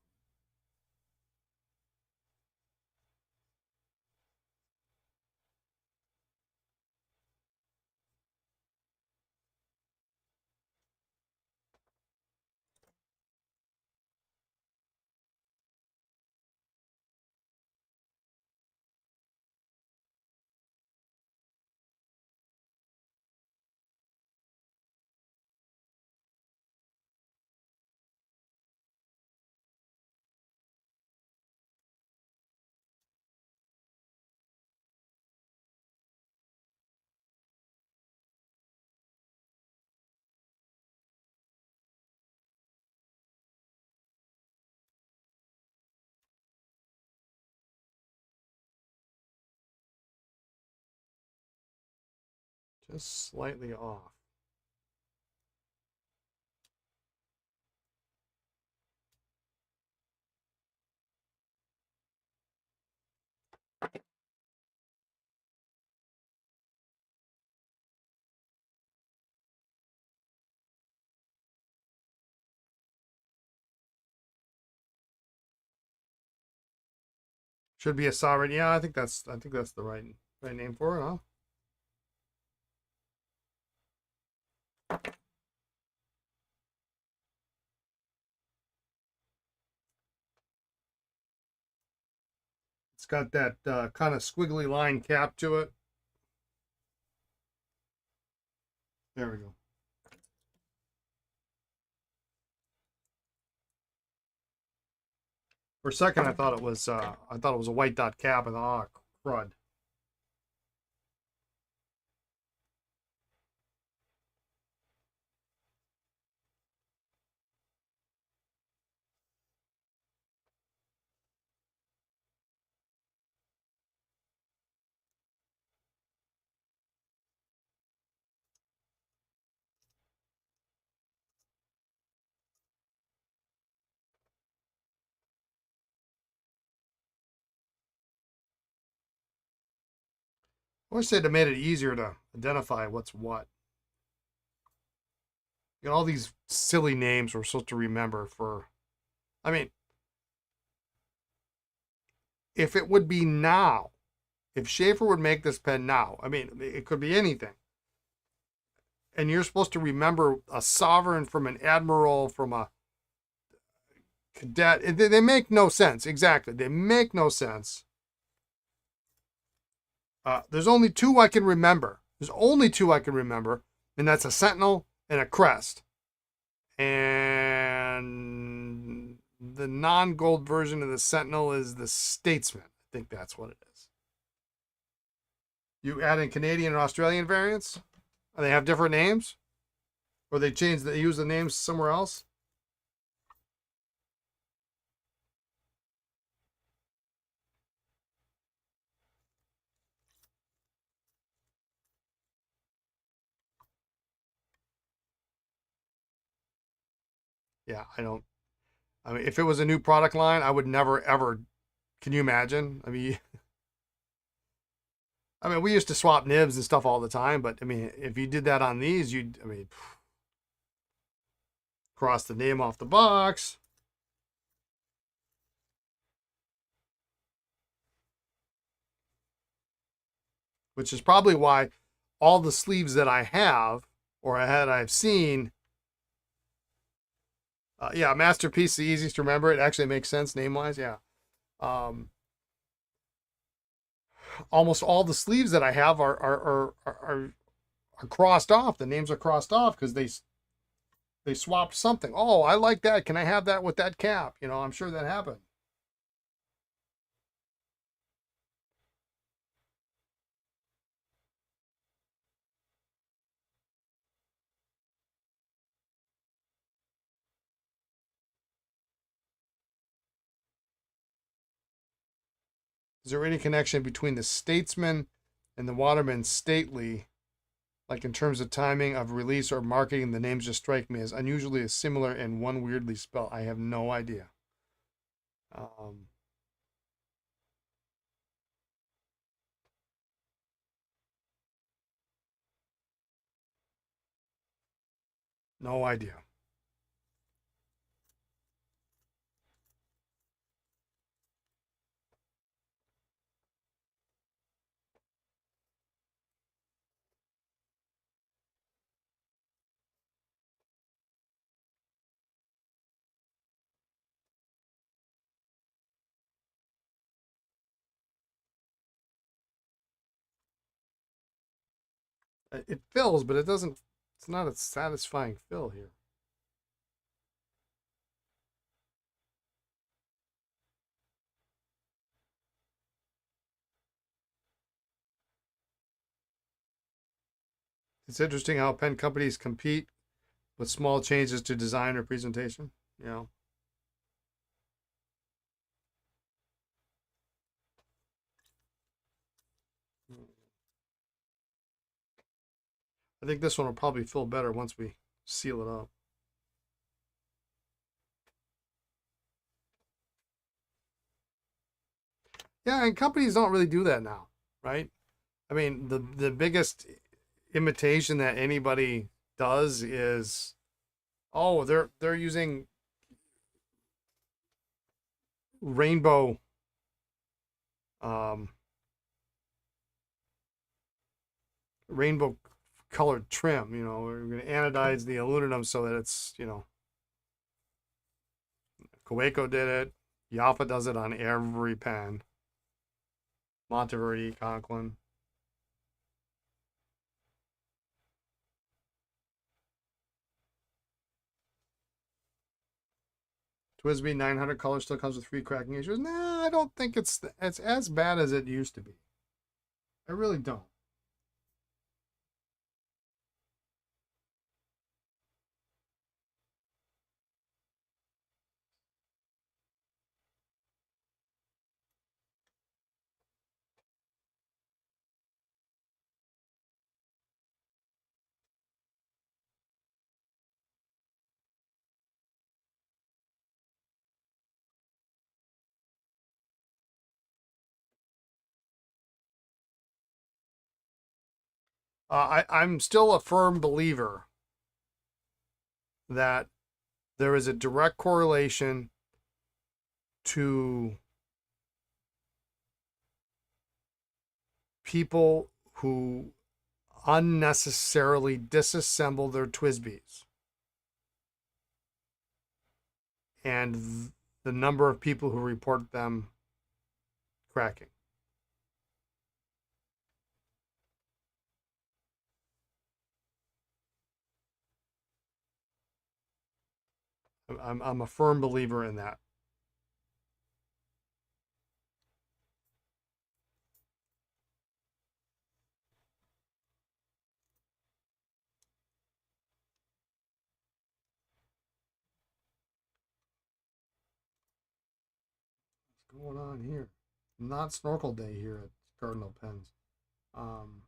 Just slightly off. Should be a sovereign. Yeah, I think that's the right name for it, huh? It's got that kind of squiggly line cap to it. There we go. For a second, I thought it was a white dot cap. I thought, oh, crud. I wish they'd have made it easier to identify what's what. You got all these silly names we're supposed to remember for. I mean, if it would be now, if Schaefer would make this pen now, I mean, it could be anything. And you're supposed to remember a sovereign from an admiral from a cadet. They make no sense. Exactly. They make no sense. There's only two I can remember. And that's a sentinel and a crest. And the non-gold version of the sentinel is the statesman. I think that's what it is. You add in Canadian and Australian variants? And they have different names? Or they use the names somewhere else? Yeah, I mean, if it was a new product line, I would never ever. Can you imagine? I mean, we used to swap nibs and stuff all the time, but I mean, if you did that on these, cross the name off the box. Which is probably why all the sleeves that I have or I've seen. Yeah, Masterpiece, the easiest to remember. It actually makes sense name wise. Yeah. Almost all the sleeves that I have are crossed off. The names are crossed off because they swapped something. Oh, I like that. Can I have that with that cap? I'm sure that happened. Is there any connection between the Statesman and the Waterman Stately? Like in terms of timing of release or marketing, the names just strike me as unusually similar and one weirdly spelled. I have no idea. Um, no idea. It fills, but it doesn't. It's not a satisfying fill here. It's interesting how pen companies compete with small changes to design or presentation. You know, I think this one will probably fill better once we seal it up. Yeah, and companies don't really do that now, right? I mean, the biggest imitation that anybody does is, oh, they're using rainbow um rainbow colored trim. We're going to anodize the aluminum so that it's, Kaweco did it. Yafa does it on every pen. Monteverde, Conklin. Twisby 900 color still comes with free cracking issues. Nah, I don't think it's as bad as it used to be. I really don't. I'm still a firm believer that there is a direct correlation to people who unnecessarily disassemble their Twisbys and the number of people who report them cracking. I'm a firm believer in that. What's going on here? Not snorkel day here at Cardinal Pens. Um,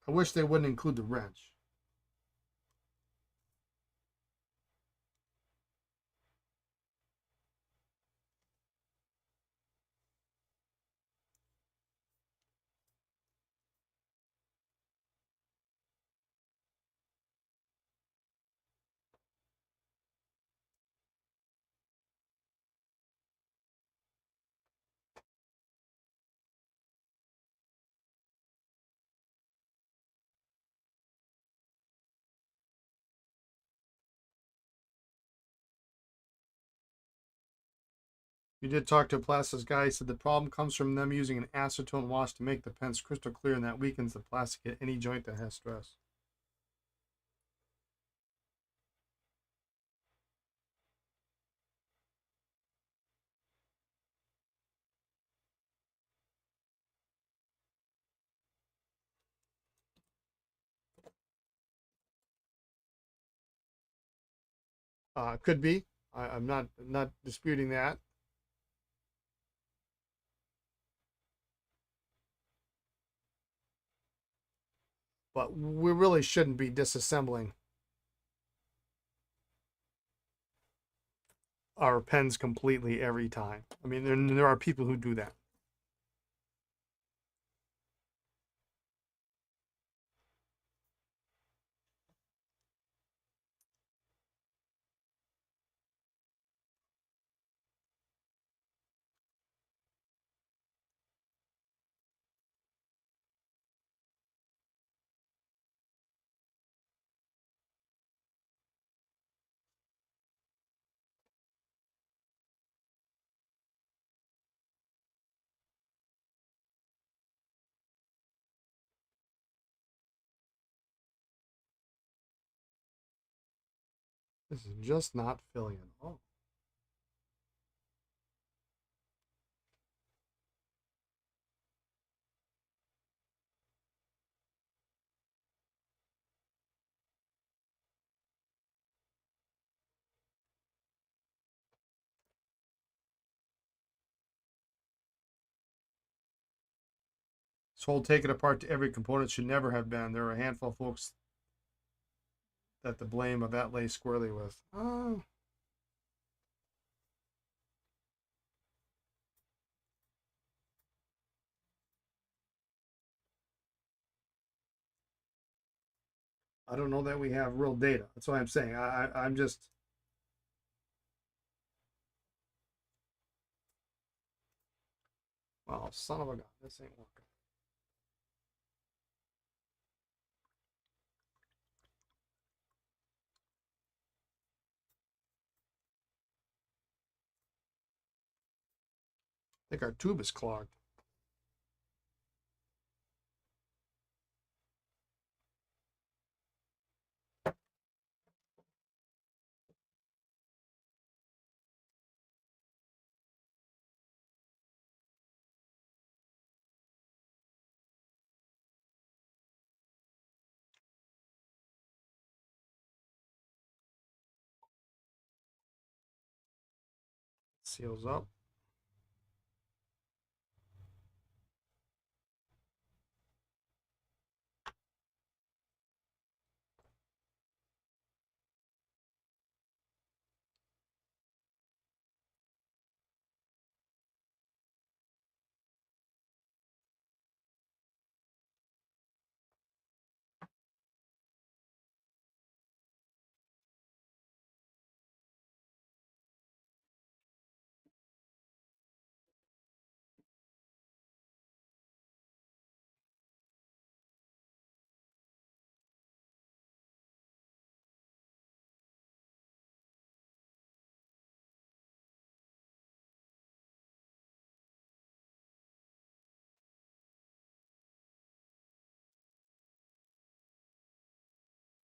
I wish they wouldn't include the wrench. You did talk to a plastics guy. He said the problem comes from them using an acetone wash to make the pens crystal clear, and that weakens the plastic at any joint that has stress. Could be. I'm not disputing that. But we really shouldn't be disassembling our pens completely every time. I mean, there are people who do that. This is just not filling at all. This whole take it apart to every component should never have been. There are a handful of folks that the blame of that lay squarely with. I don't know that we have real data. That's what I'm saying. I'm just. Well, son of a gun, this ain't working. think our tube is clogged. Seals up.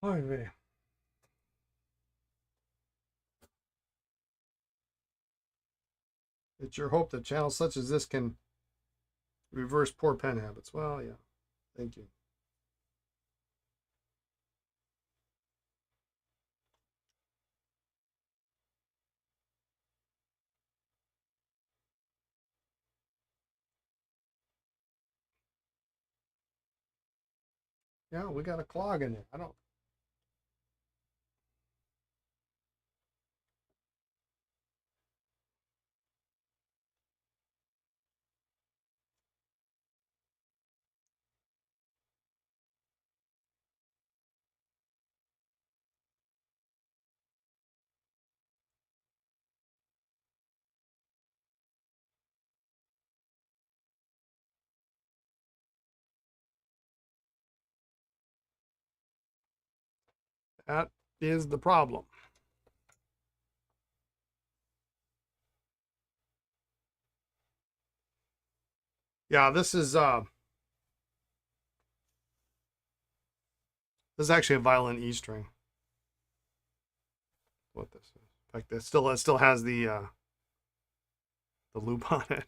Oy vey. It's your hope that channels such as this can reverse poor pen habits. Well, yeah. Thank you. Yeah, we got a clog in there. I don't. That is the problem. Yeah, this is actually a violin E string. What this is. In fact, it still has the loop on it.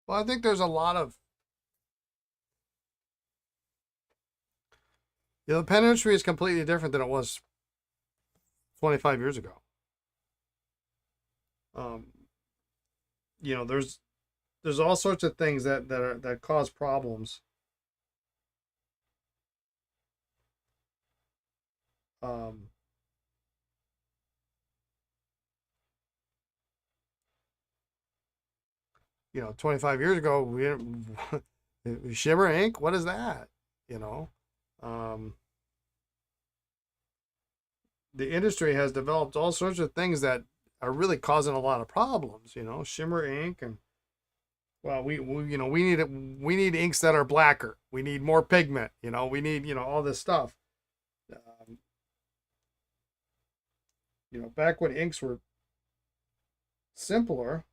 Well, I think there's a lot of, the pen industry is completely different than it was 25 years ago. Um, there's all sorts of things that cause problems. 25 years ago, we didn't, shimmer ink. What is that? You know, um, the industry has developed all sorts of things that are really causing a lot of problems. Shimmer ink, and well, we need inks that are blacker. We need more pigment. We need all this stuff. Um, back when inks were simpler,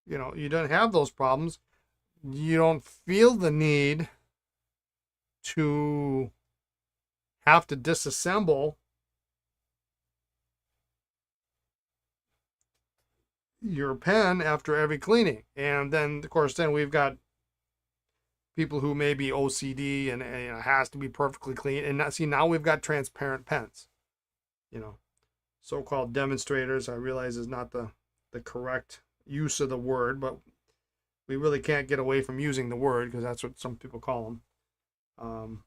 you don't have those problems. You don't feel the need to have to disassemble your pen after every cleaning. And then, of course, we've got people who may be OCD and it has to be perfectly clean. And now we've got transparent pens. So-called demonstrators, I realize is not the correct use of the word, but we really can't get away from using the word because that's what some people call them.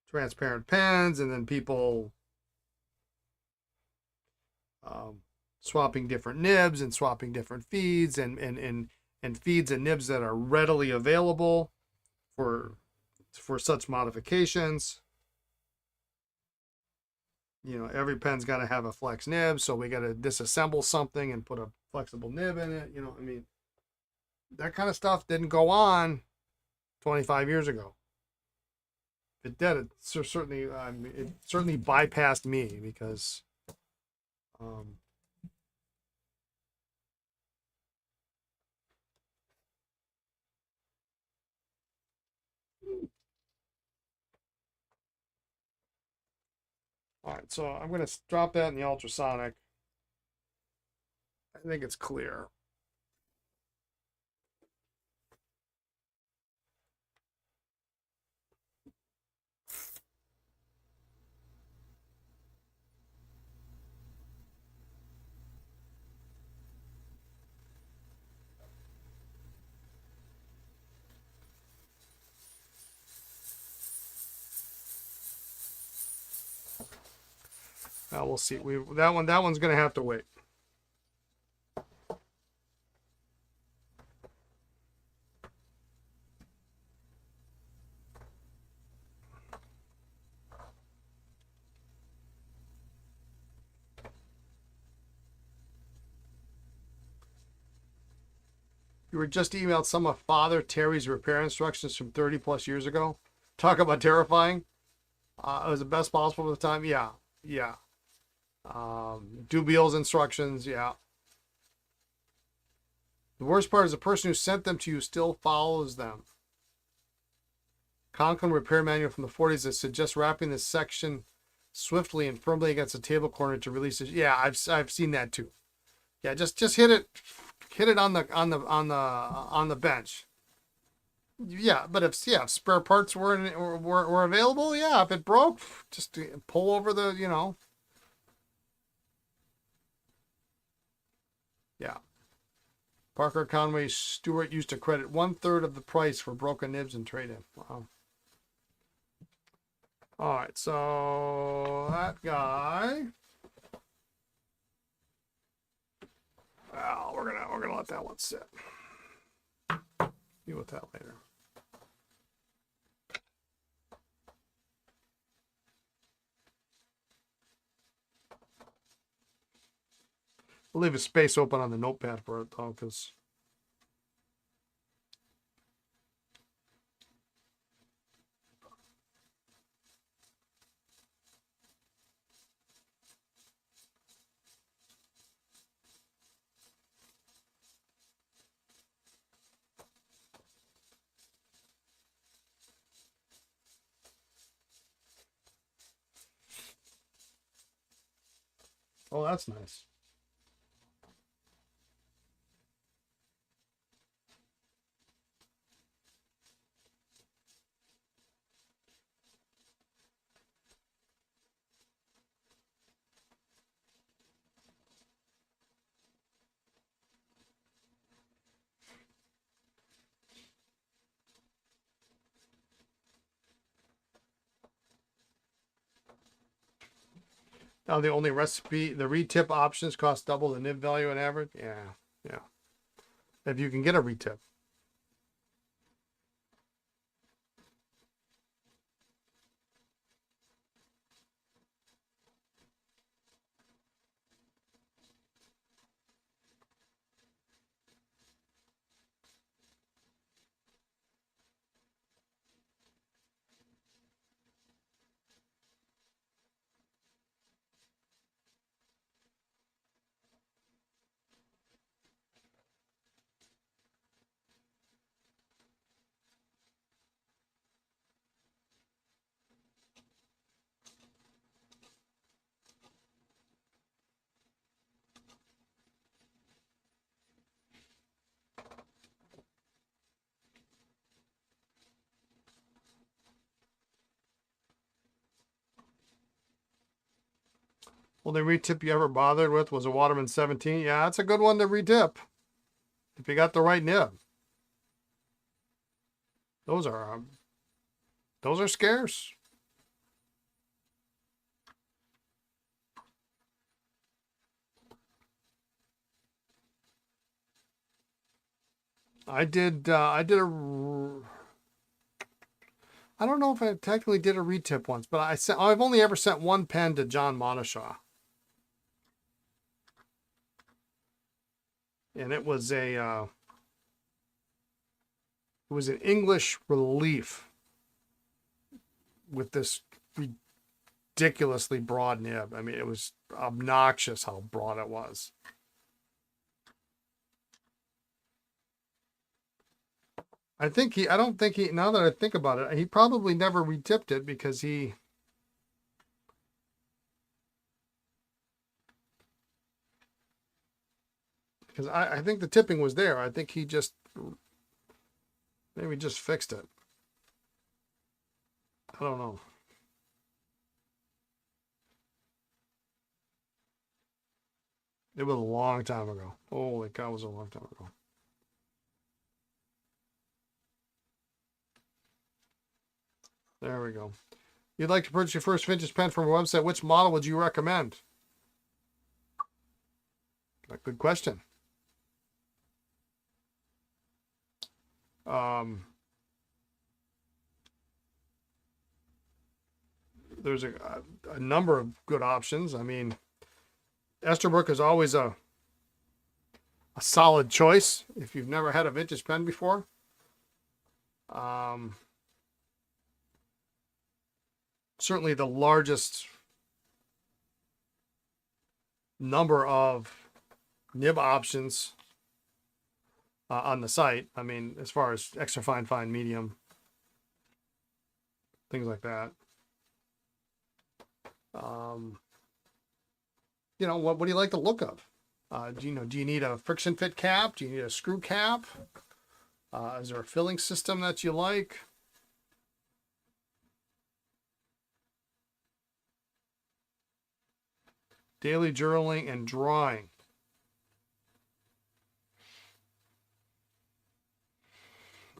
Transparent pens, and then people swapping different nibs and swapping different feeds and feeds and nibs that are readily available for such modifications. You know, every pen's got to have a flex nib, so we got to disassemble something and put a flexible nib in it. You know, I mean, that kind of stuff didn't go on 25 years ago. If it did, it certainly bypassed me because all right, so I'm going to drop that in the ultrasonic. I think it's clear. Now we'll see. That one's going to have to wait. You were just emailed some of Father Terry's repair instructions from 30 plus years ago. Talk about terrifying. It was the best possible at the time. Yeah, yeah. Dubiel's instructions. Yeah. The worst part is the person who sent them to you still follows them. Conklin repair manual from the 40s that suggests wrapping this section swiftly and firmly against the table corner to release it. Yeah, I've seen that too. Yeah, just hit it on the bench. Yeah, but if spare parts were available, yeah, if it broke, just pull over the, you know. Yeah. Parker Conway Stewart used to credit 1/3 of the price for broken nibs and trade-in. Wow. All right, so that guy. Well, we're gonna let that one sit. Deal with that later. We'll leave a space open on the notepad for it though, because oh, that's nice. Now the only recipe, the retip options cost double the nib value on average. Yeah, yeah. If you can get a retip. Only retip you ever bothered with was a Waterman 17. Yeah, that's a good one to retip. if you got the right nib. Those are scarce. I did I don't know if I technically did a retip once, but I've only ever sent one pen to John Monishaw. And it was an English relief with this ridiculously broad nib. I mean, it was obnoxious how broad it was. I don't think he, now that I think about it, he probably never retipped it because I think the tipping was there. I think he just, maybe just fixed it. I don't know. It was a long time ago. Holy cow, it was a long time ago. There we go. You'd like to purchase your first vintage pen from a website. Which model would you recommend? A good question. There's a number of good options. I mean, Esterbrook is always a solid choice if you've never had a vintage pen before. Certainly the largest number of nib options on the site. I mean, as far as extra fine, medium, things like that. You know, what do you like the look of? Do you need a friction fit cap? Do you need a screw cap? Is there a filling system that you like? Daily journaling and drawing.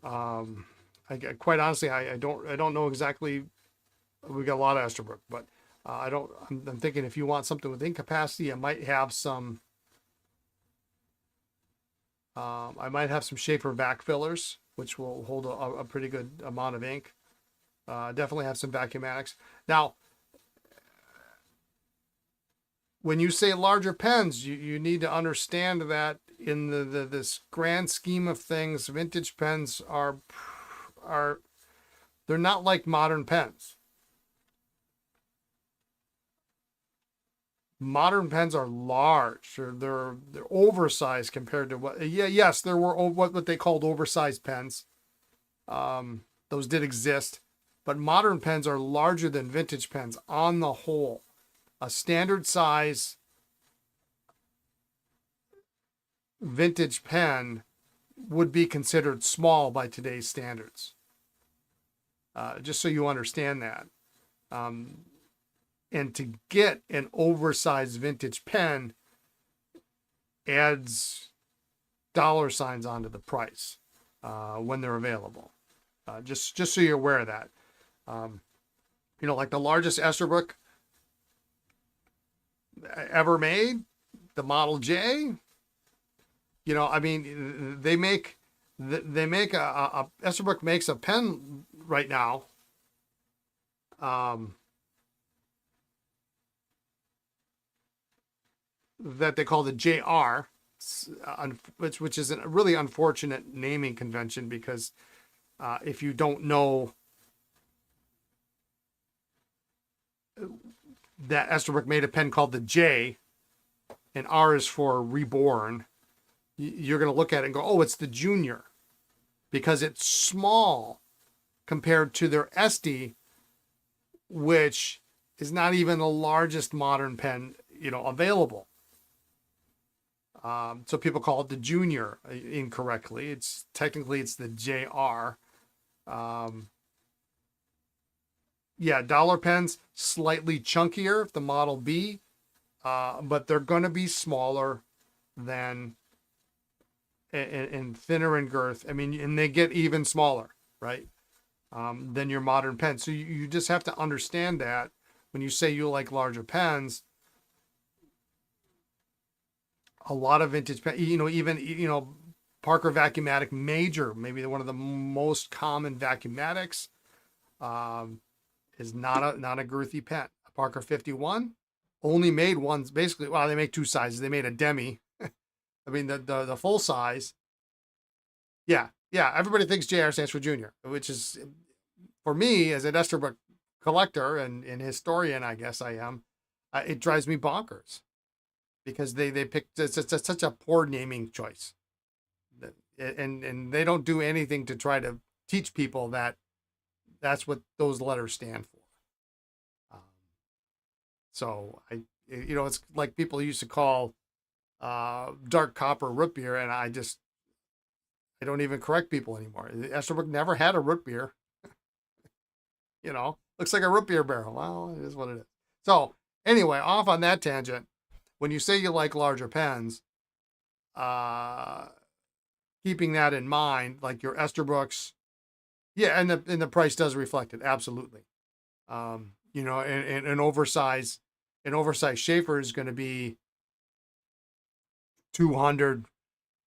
Quite honestly, I don't know exactly. We got a lot of Esterbrook, but I'm thinking if you want something with ink capacity, I might have some. I might have some Schaefer vac fillers, which will hold a pretty good amount of ink. Definitely have some Vacuumatics. Now, when you say larger pens, you need to understand that in this grand scheme of things, vintage pens are they're not like modern pens. Modern pens are large, or they're oversized compared to what. Yes, there were what they called oversized pens. Those did exist, but modern pens are larger than vintage pens on the whole. A standard size vintage pen would be considered small by today's standards. Just so you understand that. And to get an oversized vintage pen adds dollar signs onto the price when they're available. Just so you're aware of that. You know, like the largest Esterbrook ever made, the Model J. You know, I mean, they make Esterbrook makes a pen right now. That they call the JR, which is a really unfortunate naming convention because if you don't know that Esterbrook made a pen called the J, and R is for reborn, you're going to look at it and go, oh, it's the Junior, because it's small compared to their SD, which is not even the largest modern pen, you know, available. So people call it the Junior incorrectly. It's technically the JR. Yeah, dollar pens, slightly chunkier, the Model B, but they're going to be smaller than and thinner in girth. I mean, and they get even smaller, right? Than your modern pen. So you just have to understand that when you say you like larger pens, a lot of vintage pen, even, Parker Vacuumatic Major, maybe one of the most common Vacuumatics, is not a girthy pen. A Parker 51 only made ones, basically. Well, they make two sizes. They made a demi. I mean, the full size. Yeah, yeah. Everybody thinks JR stands for junior, which is, for me, as an Esterbrook collector and historian, I guess I am. It drives me bonkers because they picked, it's such a poor naming choice, and they don't do anything to try to teach people that that's what those letters stand for. Um, so it's like people used to call dark copper root beer, and I don't even correct people anymore. Esterbrook never had a root beer. Looks like a root beer barrel. Well, it is what it is. So anyway, off on that tangent. When you say you like larger pens, keeping that in mind, like your Esterbrooks, yeah, and the price does reflect it, absolutely. And an oversized Schaefer is going to be 200,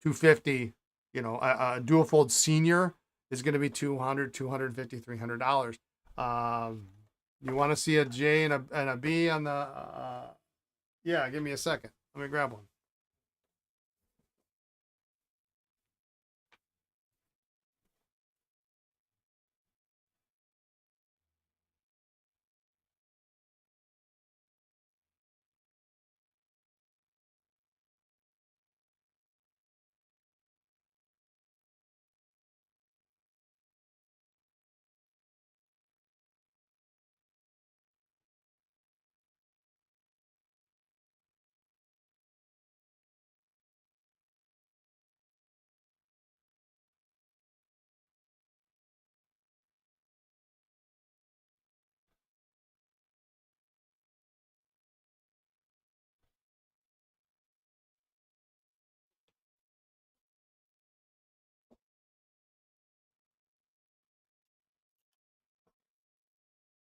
250. A dual fold senior is going to be 200, 250, $300. You want to see a J and a B on the? Yeah, give me a second. Let me grab one.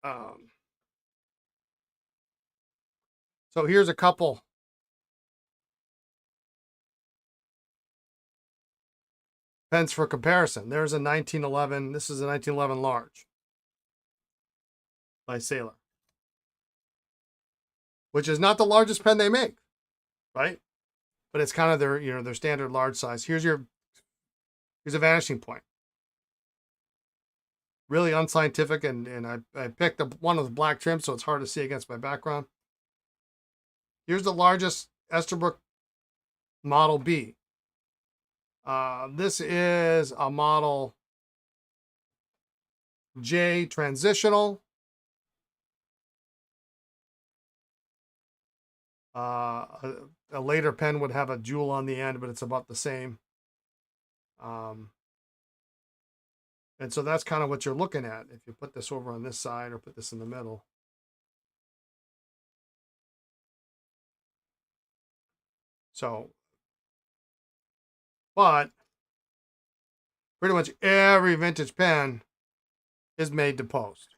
Um, so here's a couple pens for comparison. There's a 1911. This is a 1911 large by Sailor, which is not the largest pen they make, right? But it's kind of their standard large size. Here's a vanishing point. Really unscientific, and I picked up one with black trim, so it's hard to see against my background. Here's the largest Esterbrook Model B. This is a Model J transitional. A later pen would have a jewel on the end, but it's about the same. And so that's kind of what you're looking at. If you put this over on this side or put this in the middle. So, but pretty much every vintage pen is made to post.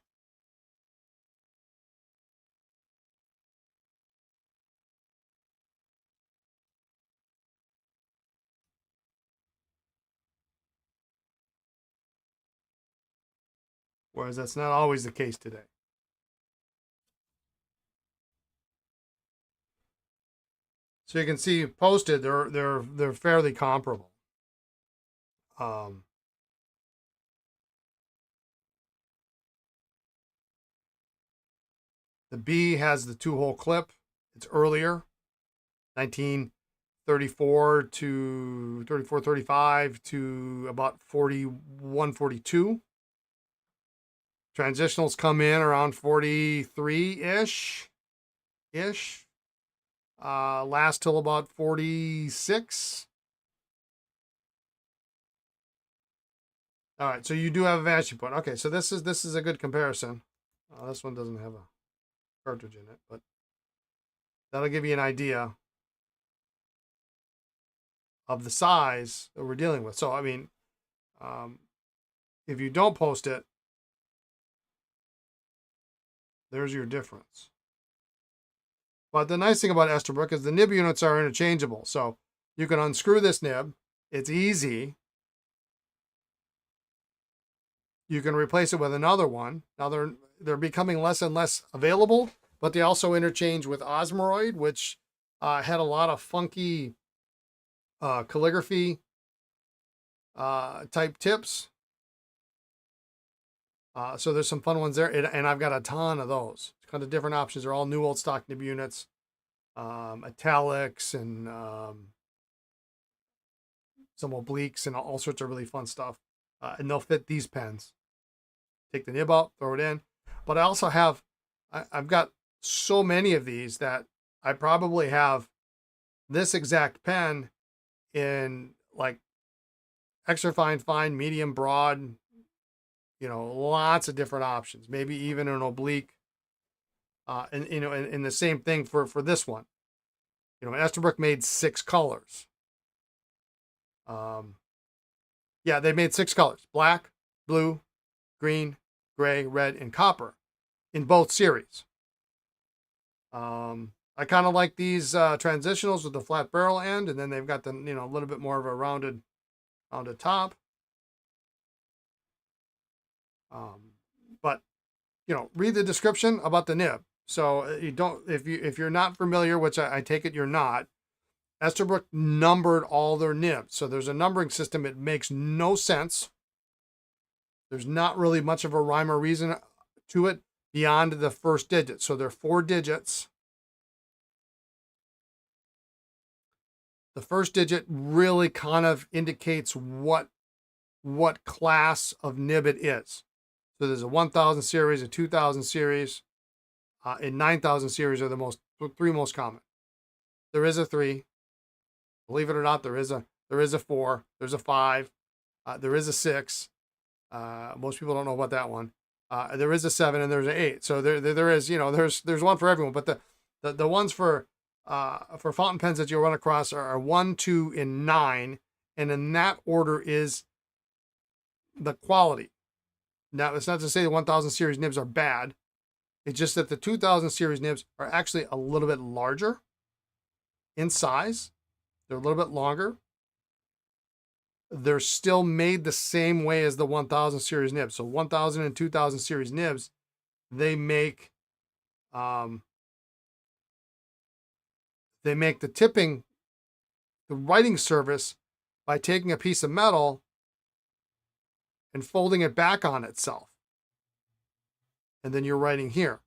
Whereas that's not always the case today. So you can see posted, they're fairly comparable. The B has the 2-hole clip. It's earlier, 1934 to 34, 35 to about 41, 42. Transitionals come in around 43-ish. Last till about 46. All right, so you do have a vanishing point. Okay, so this is a good comparison. This one doesn't have a cartridge in it, but that'll give you an idea of the size that we're dealing with. So, I mean, if you don't post it, there's your difference. But the nice thing about Esterbrook is the nib units are interchangeable. So you can unscrew this nib. It's easy. You can replace it with another one. Now they're becoming less and less available, but they also interchange with Osmoroid, which had a lot of funky calligraphy type tips. So there's some fun ones there, and I've got a ton of those. Kind of different options. They're all new old stock nib units, italics, and some obliques, and all sorts of really fun stuff. And they'll fit these pens. Take the nib out, throw it in. But I also have, I've got so many of these that I probably have this exact pen in like extra fine, medium, broad, lots of different options, maybe even an oblique. And and the same thing for this one. Esterbrook made 6 colors. Yeah, they made 6 colors: black, blue, green, gray, red, and copper in both series. I kind of like these transitionals with the flat barrel end, and then they've got the a little bit more of a rounded top. But read the description about the nib. So you don't, if you're not familiar, which I take it you're not, Esterbrook numbered all their nibs. So there's a numbering system. It makes no sense. There's not really much of a rhyme or reason to it beyond the first digit. So they're 4 digits. The first digit really kind of indicates what class of nib it is. So there's a 1000 series, a 2000 series, and 9000 series are the 3 most common. There is a 3. Believe it or not, there is a 4. There's a 5. There is a 6. Most people don't know about that one. There is a 7 and there's an 8. So there is, there's one for everyone. But the ones for fountain pens that you'll run across are 1, 2, and 9, and in that order is the quality. Now, it's not to say the 1000 series nibs are bad. It's just that the 2000 series nibs are actually a little bit larger in size. They're a little bit longer. They're still made the same way as the 1000 series nibs. So 1000 and 2000 series nibs, they make the tipping, the writing surface, by taking a piece of metal and folding it back on itself. And then you're writing here.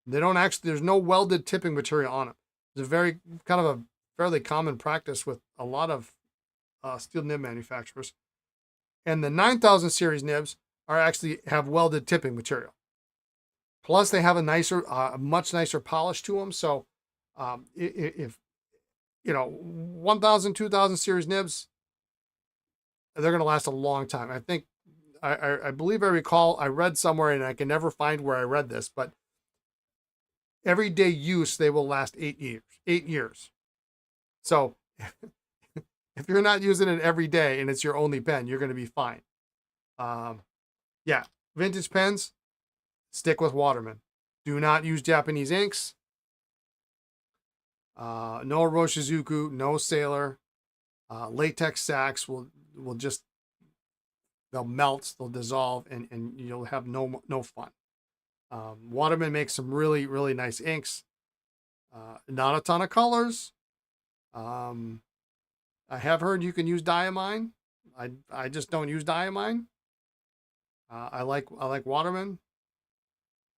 They don't actually, there's no welded tipping material on it. It's a very kind of a fairly common practice with a lot of steel nib manufacturers. And the 9000 series nibs actually have welded tipping material. Plus they have a much nicer polish to them. So if 1000, 2000 series nibs, they're going to last a long time. I think, I believe I recall, I read somewhere, and I can never find where I read this, but everyday use, they will last 8 years. 8 years. So if you're not using it every day and it's your only pen, you're going to be fine. Yeah, vintage pens, stick with Waterman. Do not use Japanese inks. No Roshizuku, no Sailor. Latex sacks will just, they'll melt, they'll dissolve, and you'll have no fun. Waterman makes some really, really nice inks. Not a ton of colors. I have heard you can use diamine. I just don't use diamine. I like Waterman.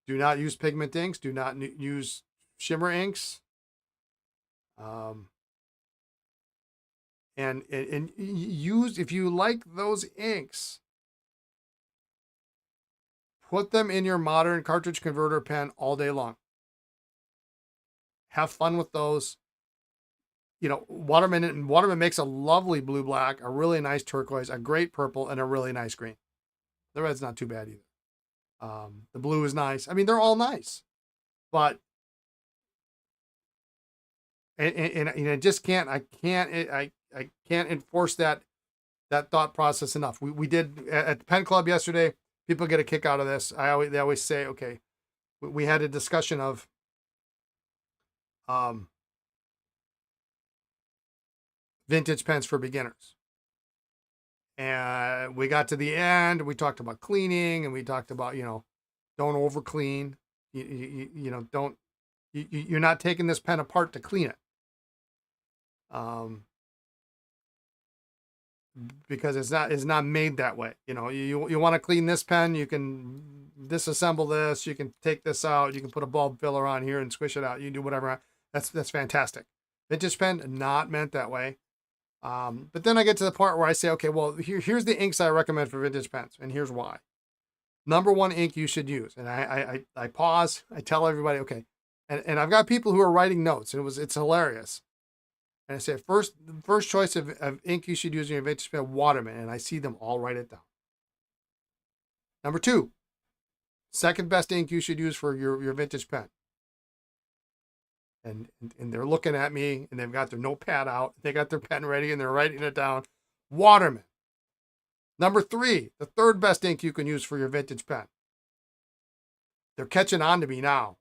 Do not use pigment inks. Do not use shimmer inks. And use, if you like those inks, put them in your modern cartridge converter pen all day long. Have fun with those. Waterman makes a lovely blue black, a really nice turquoise, a great purple, and a really nice green. The red's not too bad either. The blue is nice. I mean, they're all nice, but and I just can't. I I can't enforce that thought process enough. We did at the pen club yesterday. People get a kick out of this. They always say, okay, we had a discussion of vintage pens for beginners. And we got to the end, we talked about cleaning, and we talked about, don't over clean. You're not taking this pen apart to clean it. Because it's not made that way. You want to clean this pen, you can disassemble this, you can take this out, you can put a bulb filler on here and squish it out. You can do whatever. That's fantastic. Vintage pen, not meant that way. But then I get to the part where I say, okay, well, here's the inks I recommend for vintage pens, and here's why. Number one ink you should use. And I pause, I tell everybody, okay. And I've got people who are writing notes, and it's hilarious. And I say, first choice of ink you should use in your vintage pen, Waterman. And I see them all write it down. Number two, second best ink you should use for your vintage pen. And they're looking at me, and they've got their notepad out. They got their pen ready, and they're writing it down. Waterman. Number three, the third best ink you can use for your vintage pen. They're catching on to me now.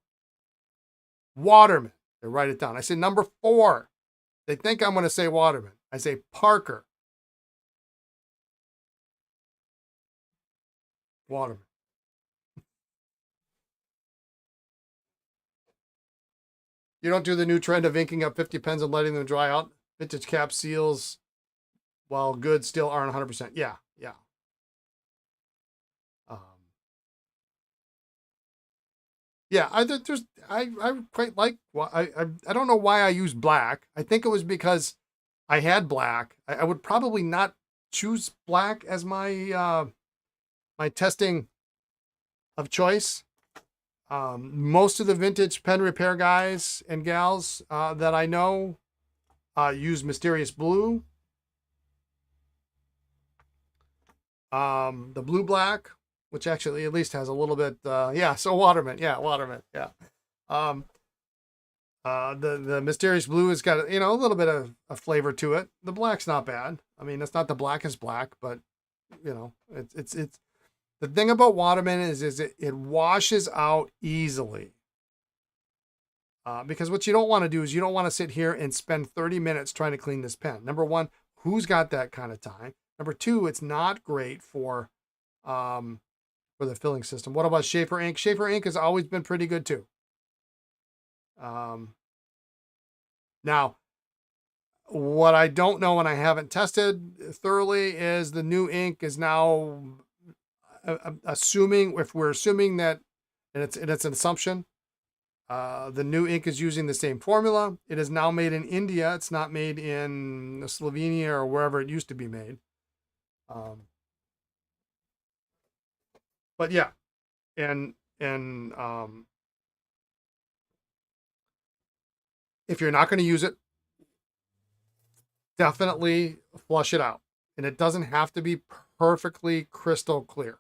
Waterman. They write it down. I say number four. They think I'm going to say Waterman. I say Parker. Waterman. You don't do the new trend of inking up 50 pens and letting them dry out. Vintage cap seals, while good, still aren't 100%. Yeah. Yeah, I quite like. Well, I don't know why I use black. I think it was because I had black. I would probably not choose black as my my testing of choice. Most of the vintage pen repair guys and gals that I know use Mysterious Blue, the blue black, which actually at least has a little bit, so Waterman, yeah. The Mysterious Blue has got, a little bit of a flavor to it. The black's not bad. I mean, it's not the blackest black, but, it's the thing about Waterman is it washes out easily. Because what you don't want to do is you don't want to sit here and spend 30 minutes trying to clean this pen. Number one, who's got that kind of time? Number two, it's not great for the filling system. What about Schaefer ink? Schaefer ink has always been pretty good too. Now, what I don't know and I haven't tested thoroughly is the new ink is now assuming, if we're assuming that, and it's an assumption, the new ink is using the same formula. It is now made in India. It's not made in Slovenia or wherever it used to be made. But yeah, and if you're not going to use it, definitely flush it out. And it doesn't have to be perfectly crystal clear.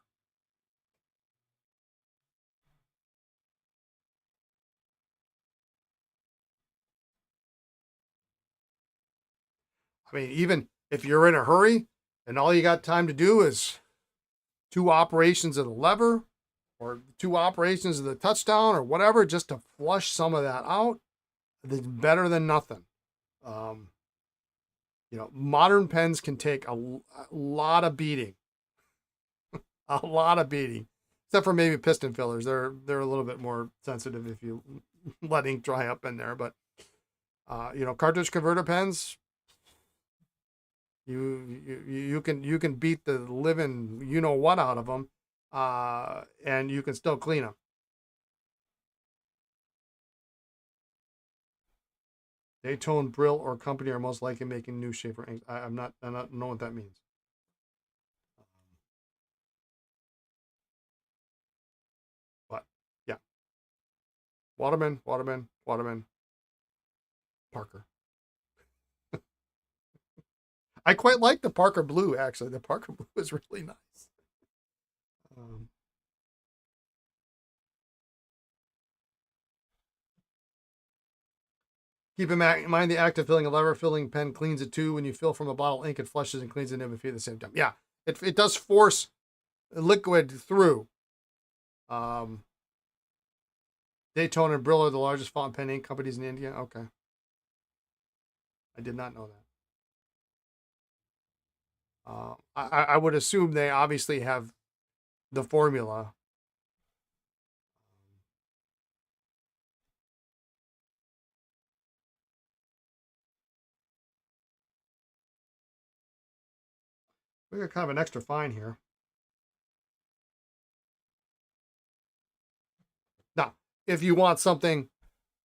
I mean, even if you're in a hurry and all you got time to do is 2 operations of the lever or 2 operations of the touchdown or whatever, just to flush some of that out, it's better than nothing. Modern pens can take a lot of beating, a lot of beating, except for maybe piston fillers. They're a little bit more sensitive if you let ink dry up in there. But cartridge converter pens, you can beat the living what out of them, and you can still clean them. Daytone, Brill, or company are most likely making new Schaefer inks. I don't know what that means. But yeah, Waterman, Parker. I quite like the Parker Blue, actually. The Parker Blue is really nice. Keep in mind the act of filling a lever filling pen cleans it too. When you fill from a bottle, ink it flushes and cleans the nib and feed at the same time. Yeah, it does force liquid through. Daytona and Brillo are the largest fountain pen ink companies in India. Okay, I did not know that. I would assume they obviously have the formula. We got kind of an extra fine here. Now, if you want something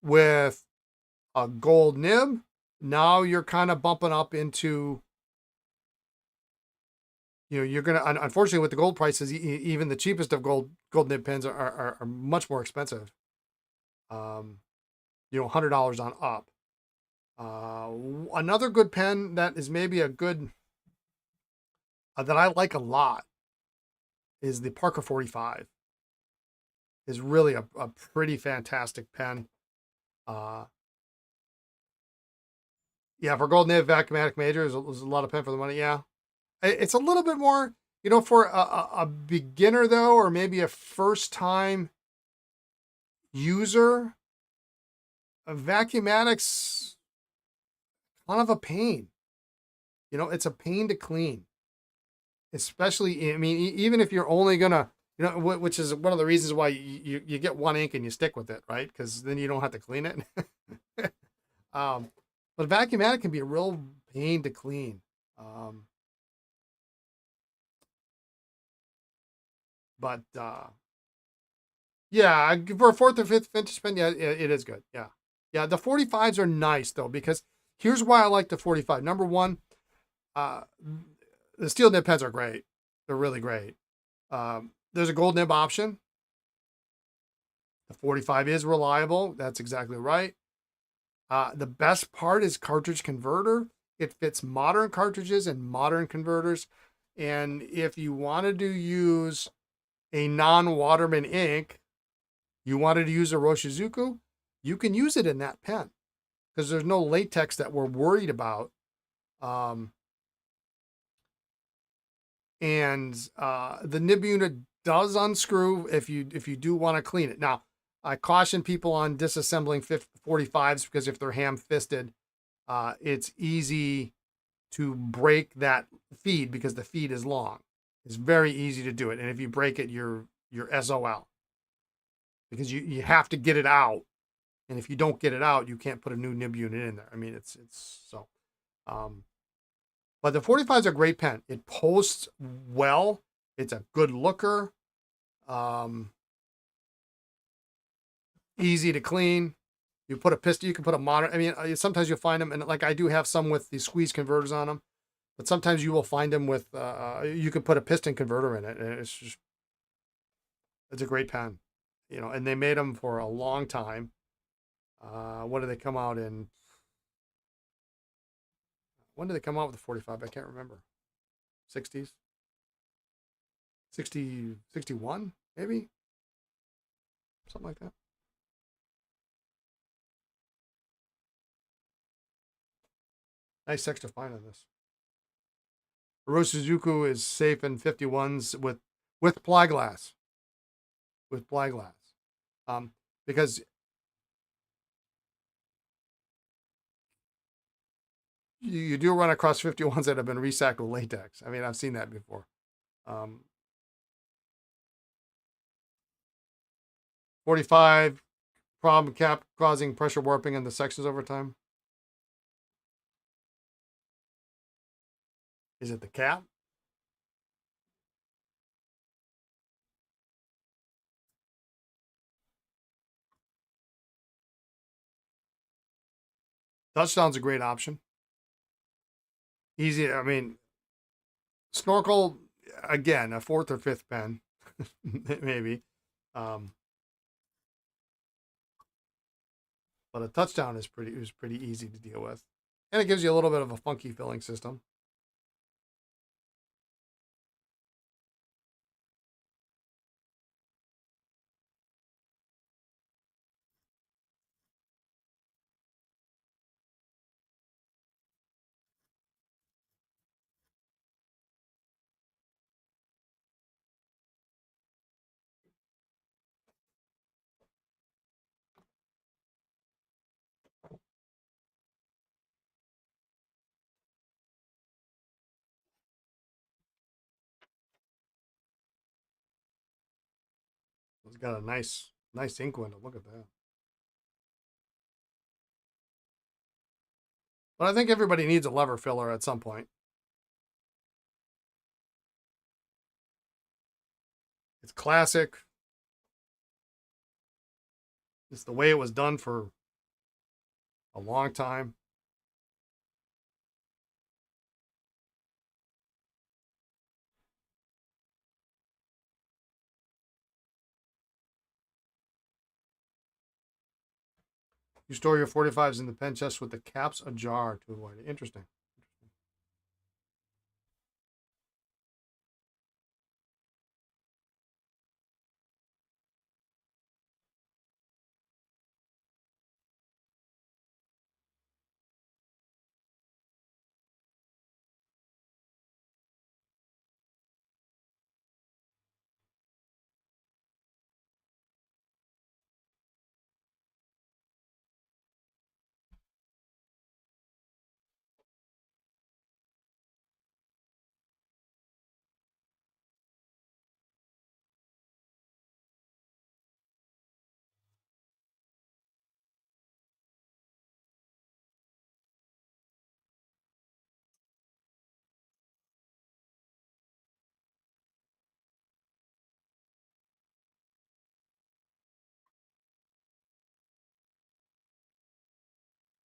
with a gold nib, now you're kind of bumping up into, you're gonna, unfortunately with the gold prices, even the cheapest of gold nib pens are much more expensive. $100 on up. Another good pen that is maybe a good that I like a lot is the Parker 45. Is really a pretty fantastic pen. Yeah, for gold nib vacuumatic major is a lot of pen for the money. Yeah, it's a little bit more, for a beginner though, or maybe a first time user. A vacuumatic's kind of a pain. It's a pain to clean, especially. I mean, even if you're only gonna, which is one of the reasons why you get one ink and you stick with it, right? Because then you don't have to clean it. But vacuumatic can be a real pain to clean. But yeah, for a fourth or fifth vintage pen, yeah, it is good. Yeah, yeah. The 45s are nice though, because here's why I like the 45. Number one, uh, the steel nib pens are great. They're really great. There's a gold nib option. The 45 is reliable. That's exactly right. The best part is cartridge converter. It fits modern cartridges and modern converters. And if you wanted to use a non-Waterman ink, you wanted to use a Roshizuku, you can use it in that pen because there's no latex that we're worried about. And the nib unit does unscrew if you do want to clean it. Now, I caution people on disassembling 45s because if they're ham-fisted, it's easy to break that feed because the feed is long. It's very easy to do it, and if you break it, you're SOL because you have to get it out, and if you don't get it out, you can't put a new nib unit in there. I mean, it's so. But the 45 is a great pen. It posts well. It's a good looker. Easy to clean. You put a piston, you can put a modern. I mean, sometimes you'll find them, and like I do have some with the squeeze converters on them, but sometimes you will find them with. You can put a piston converter in it, and it's a great pen, And they made them for a long time. What did they come out in? When did they come out with the 45? I can't remember. 60s, 60, 61, maybe something like that. Nice extra fine on this. Roshizuku is safe in 51s with ply glass. With ply glass. Because you do run across 51s that have been resacked with latex. I mean, I've seen that before. 45, problem cap causing pressure warping in the sections over time. Is it the cap? Touchdown's a great option. Easy. I mean, SNorkel, again, a fourth or fifth pen, maybe. But a touchdown is pretty easy to deal with. And it gives you a little bit of a funky filling system. It's got a nice ink window. Look at that. But I think everybody needs a lever filler at some point. It's classic. It's the way it was done for a long time. You store your 45s in the pen chest with the caps ajar to avoid it. Interesting.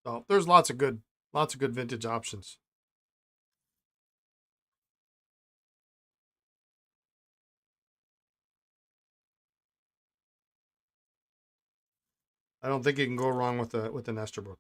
So there's lots of good vintage options. I don't think you can go wrong with an Esterbrook.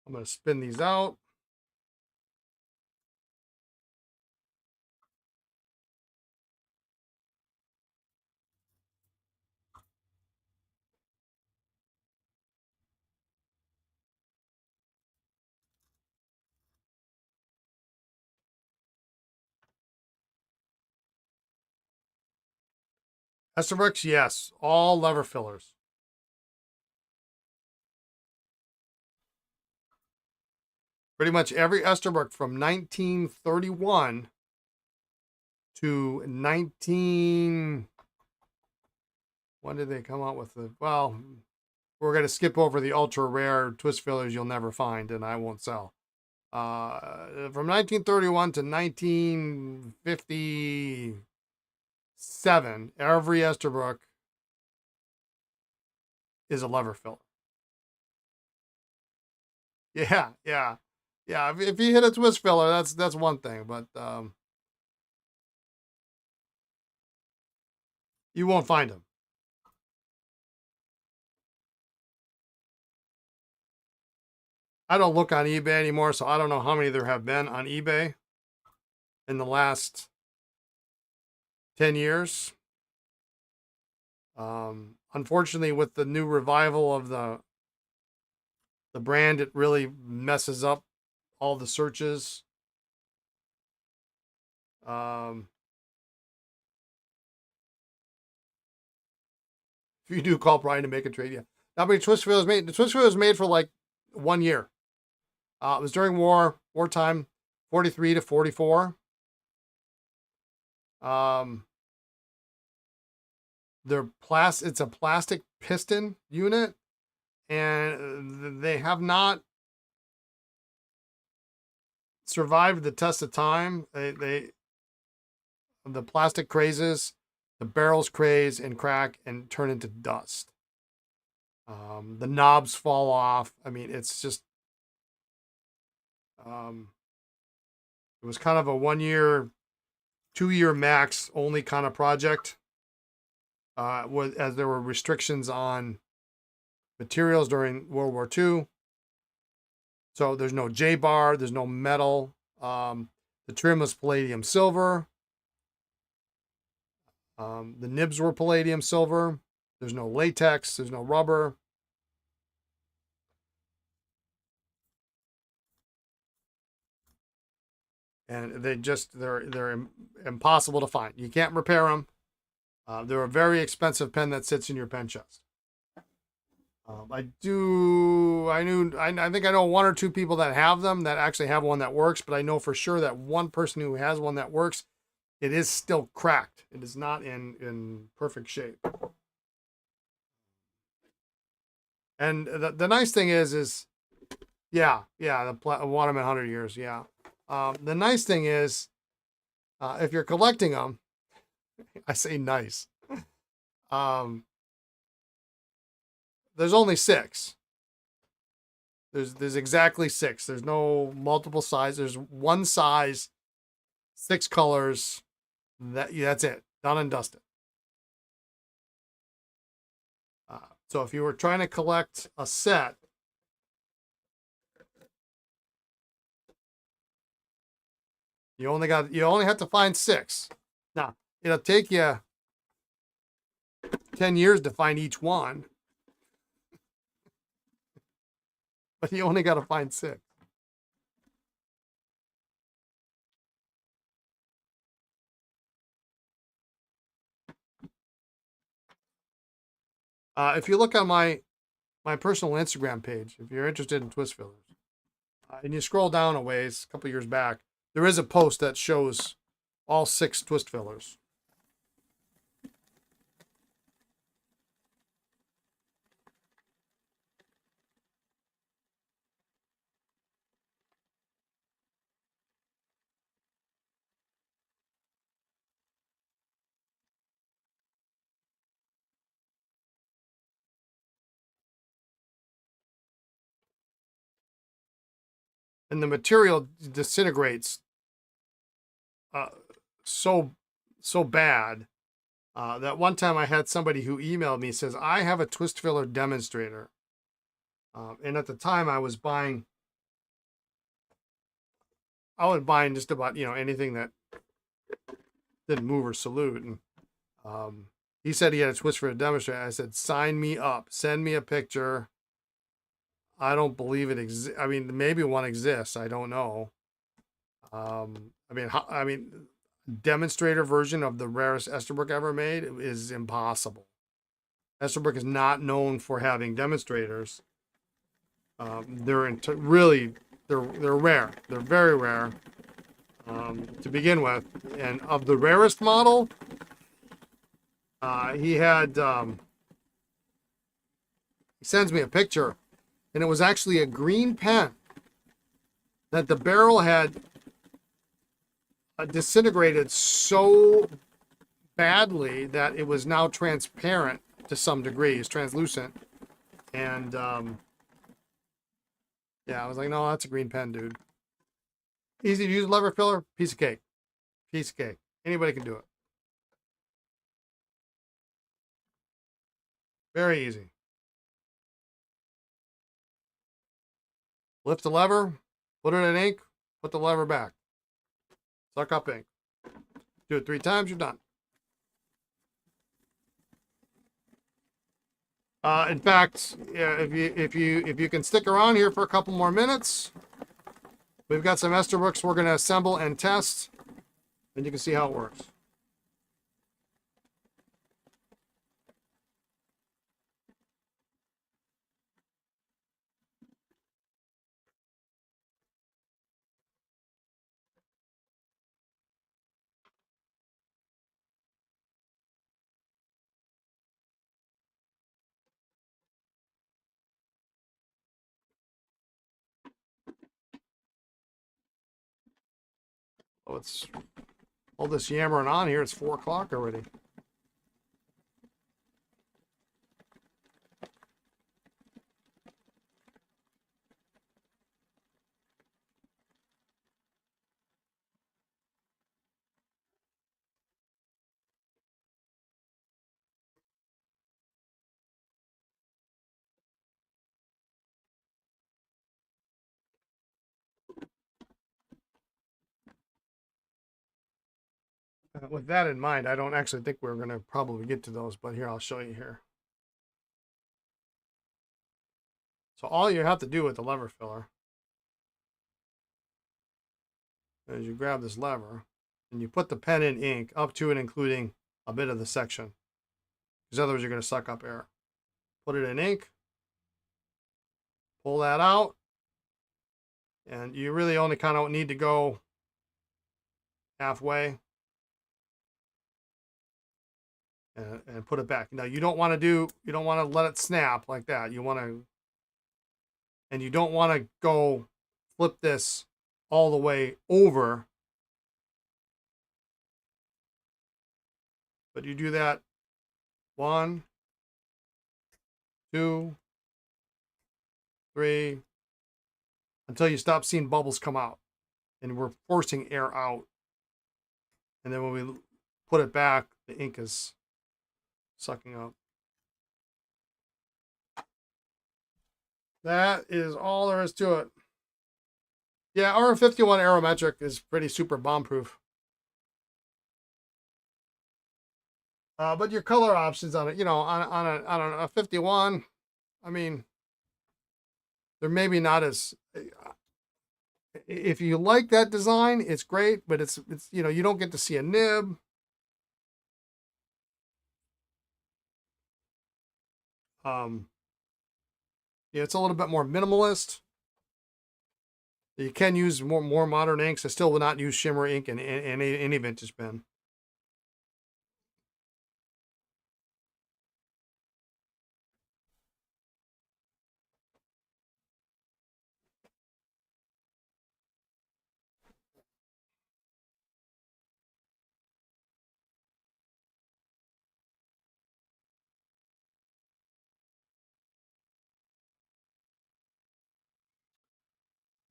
I'm going to spin these out. Esterbrook's, yes, all lever fillers. Pretty much every Esterbrook from 1931 to 19. When did they come out with the? Well, we're going to skip over the ultra rare twist fillers you'll never find and I won't sell. From 1931 to 1957, every Esterbrook is a lever filler. Yeah, yeah, yeah. If you hit a twist filler, that's one thing, but you won't find them. I don't look on eBay anymore, so I don't know how many there have been on eBay in the last 10 years. Unfortunately, with the new revival of the brand, it really messes up all the searches. If you do call Brian to make a trade, yeah. How many twist fillers made? The twist filler was made for like 1 year. It was during wartime, 43 to 44. It's a plastic piston unit, and they have not survived the test of time. The plastic crazes, the barrels craze and crack and turn into dust. The knobs fall off. I mean, it's just it was kind of a 1 year, 2 year max only kind of project. As there were restrictions on materials during World War II. So there's no J bar, there's no metal. The trim was palladium silver. The nibs were palladium silver. There's no latex. There's no rubber. And they're impossible to find. You can't repair them. They're a very expensive pen that sits in your pen chest. I think I know one or two people that have them, that actually have one that works, but I know for sure that one person who has one that works, it is still cracked. It is not in perfect shape. And the nice thing is yeah, the Waterman 100 years, yeah. The nice thing is, if you're collecting them, I say nice. There's only 6. There's exactly 6. There's no multiple size. There's one size, 6 colors. That's it. Done and dusted. So if you were trying to collect a set, you only have to find 6. Now, it'll take you 10 years to find each one, but you only got to find 6. If you look on my personal Instagram page, if you're interested in twist fillers, and you scroll down a ways, a couple years back, there is a post that shows all 6 twist fillers. And the material disintegrates so bad that one time I had somebody who emailed me, says, I have a twist filler demonstrator. And at the time I was buying just about, anything that didn't move or salute. And he said he had a twist filler demonstrator. I said, sign me up, send me a picture. I don't believe it exists. I mean, maybe one exists. I don't know. Demonstrator version of the rarest Esterbrook ever made is impossible. Esterbrook is not known for having demonstrators. They're rare. They're very rare to begin with. And of the rarest model, he sends me a picture, and it was actually a green pen that the barrel had disintegrated so badly that it was now transparent to some degree. It's translucent. And yeah, I was like, no, that's a green pen, dude. Easy to use lever filler, piece of cake. Piece of cake. Anybody can do it. Very easy. Lift the lever, put it in ink, put the lever back. Suck up ink. Do it 3 times, you're done. In fact, if you can stick around here for a couple more minutes, we've got some Esterbrooks we're going to assemble and test, and you can see how it works. Oh, it's all this yammering on here. It's 4 o'clock already. With that in mind, I don't actually think we're going to probably get to those, but here, I'll show you here. So all you have to do with the lever filler is you grab this lever and you put the pen in ink up to and including a bit of the section, because otherwise you're going to suck up air. Put it in ink, pull that out, and you really only kind of need to go halfway and put it back. Now you don't want to let it snap like that. And you don't want to go flip this all the way over, but you do that 1, 2, 3, until you stop seeing bubbles come out, and we're forcing air out. And then when we put it back, the ink is sucking up. That is all there is to it. Yeah, our 51 Aerometric is pretty super bomb proof. But your color options on it, on a 51, I mean, they're maybe not as. If you like that design, it's great, but it's you don't get to see a nib. It's a little bit more minimalist. You can use more modern inks. I still will not use shimmer ink in any vintage pen.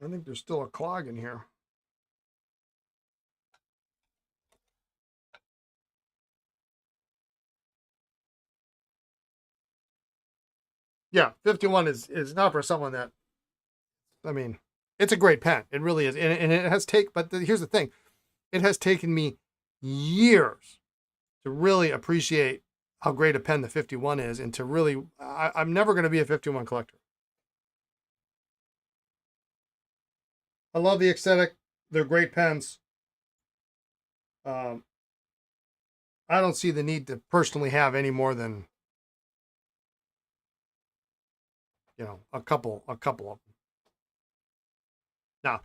I think there's still a clog in here. Yeah, 51 is not for someone that, I mean, it's a great pen. It really is. And it has here's the thing. It has taken me years to really appreciate how great a pen the 51 is, and to really, I'm never going to be a 51 collector. I love the aesthetic. They're great pens. Um, I don't see the need to personally have any more than, a couple of them. Now,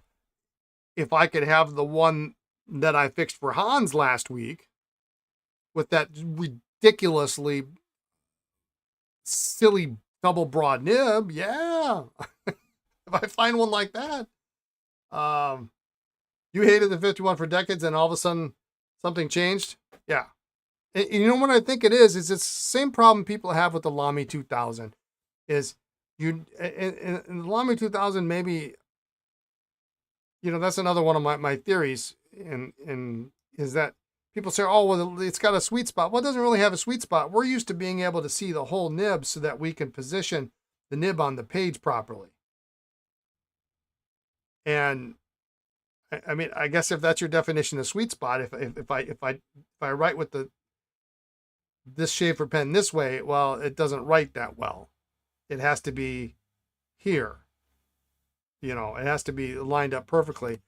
if I could have the one that I fixed for Hans last week with that ridiculously silly double broad nib, yeah. If I find one like that, you hated the 51 for decades, and all of a sudden something changed. Yeah. And you know what I think it is it's the same problem people have with the Lamy 2000 is in the Lamy 2000, maybe, that's another one of my theories, and is that people say, oh, well, it's got a sweet spot. Well, it doesn't really have a sweet spot. We're used to being able to see the whole nib so that we can position the nib on the page properly. And I mean, I guess if that's your definition of sweet spot, if I write with this shaver pen this way, well, it doesn't write that well. It has to be here. It has to be lined up perfectly.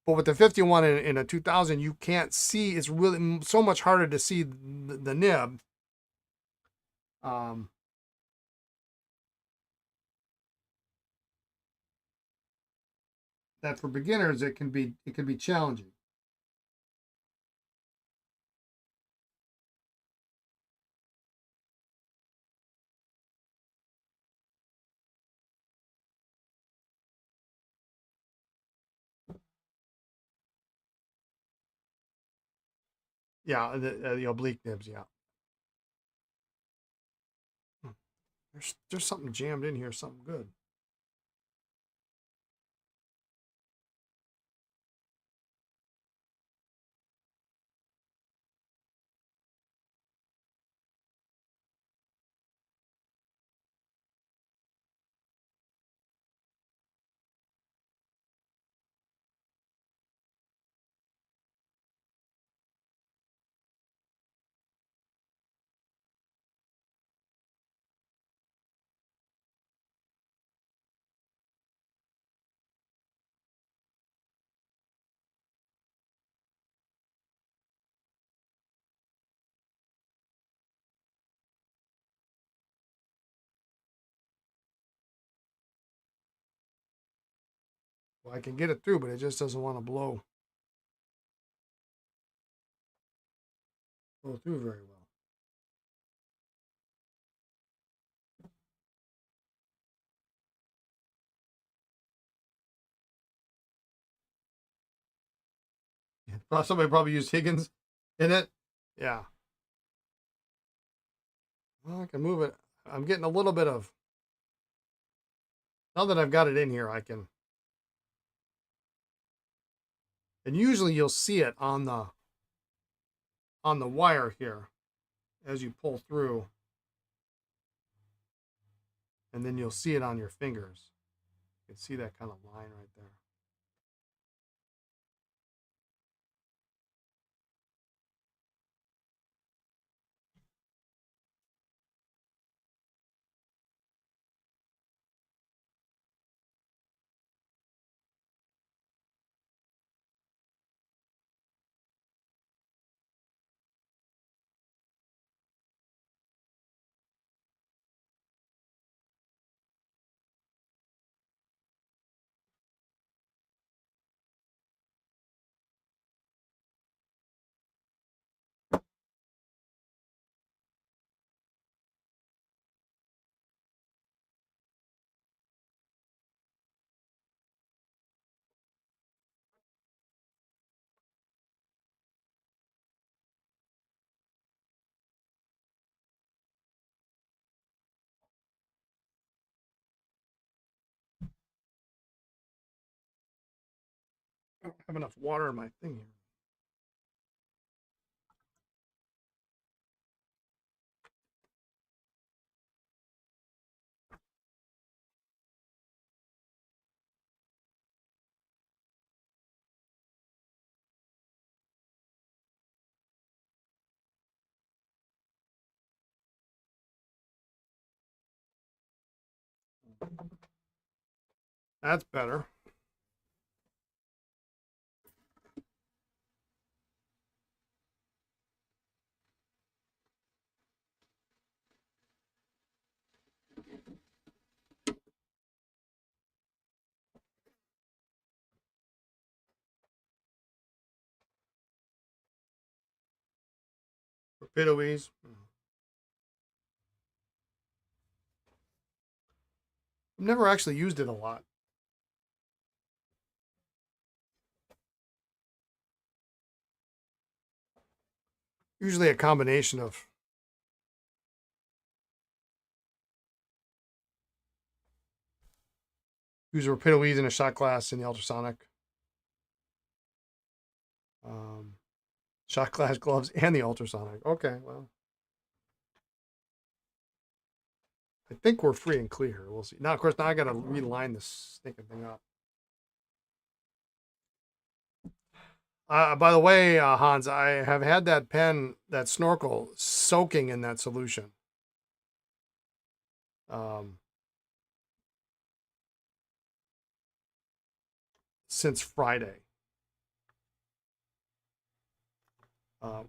But with the 51 in a 2000, you can't see. It's really so much harder to see the nib. That for beginners, it can be challenging. Yeah, the oblique nibs. Yeah. There's something jammed in here. Something good. Well, I can get it through, but it just doesn't want to blow through very well. Somebody probably used Higgins in it. Yeah. Well, I can move it. I'm getting a little bit of. Now that I've got it in here, I can. And usually you'll see it on the wire here as you pull through, and then you'll see it on your fingers. You can see that kind of line right there. I don't have enough water in my thing here. That's better. Rapidoes. I've never actually used it a lot. Usually a combination of use a Rapidoes in a shot glass in the ultrasonic. Um, Shot glass gloves and the ultrasonic. Okay, well. I think we're free and clear. We'll see. Now, of course, now I got to reline this stinking thing up. By the way, Hans, I have had that pen, that SNorkel, soaking in that solution. Since Friday,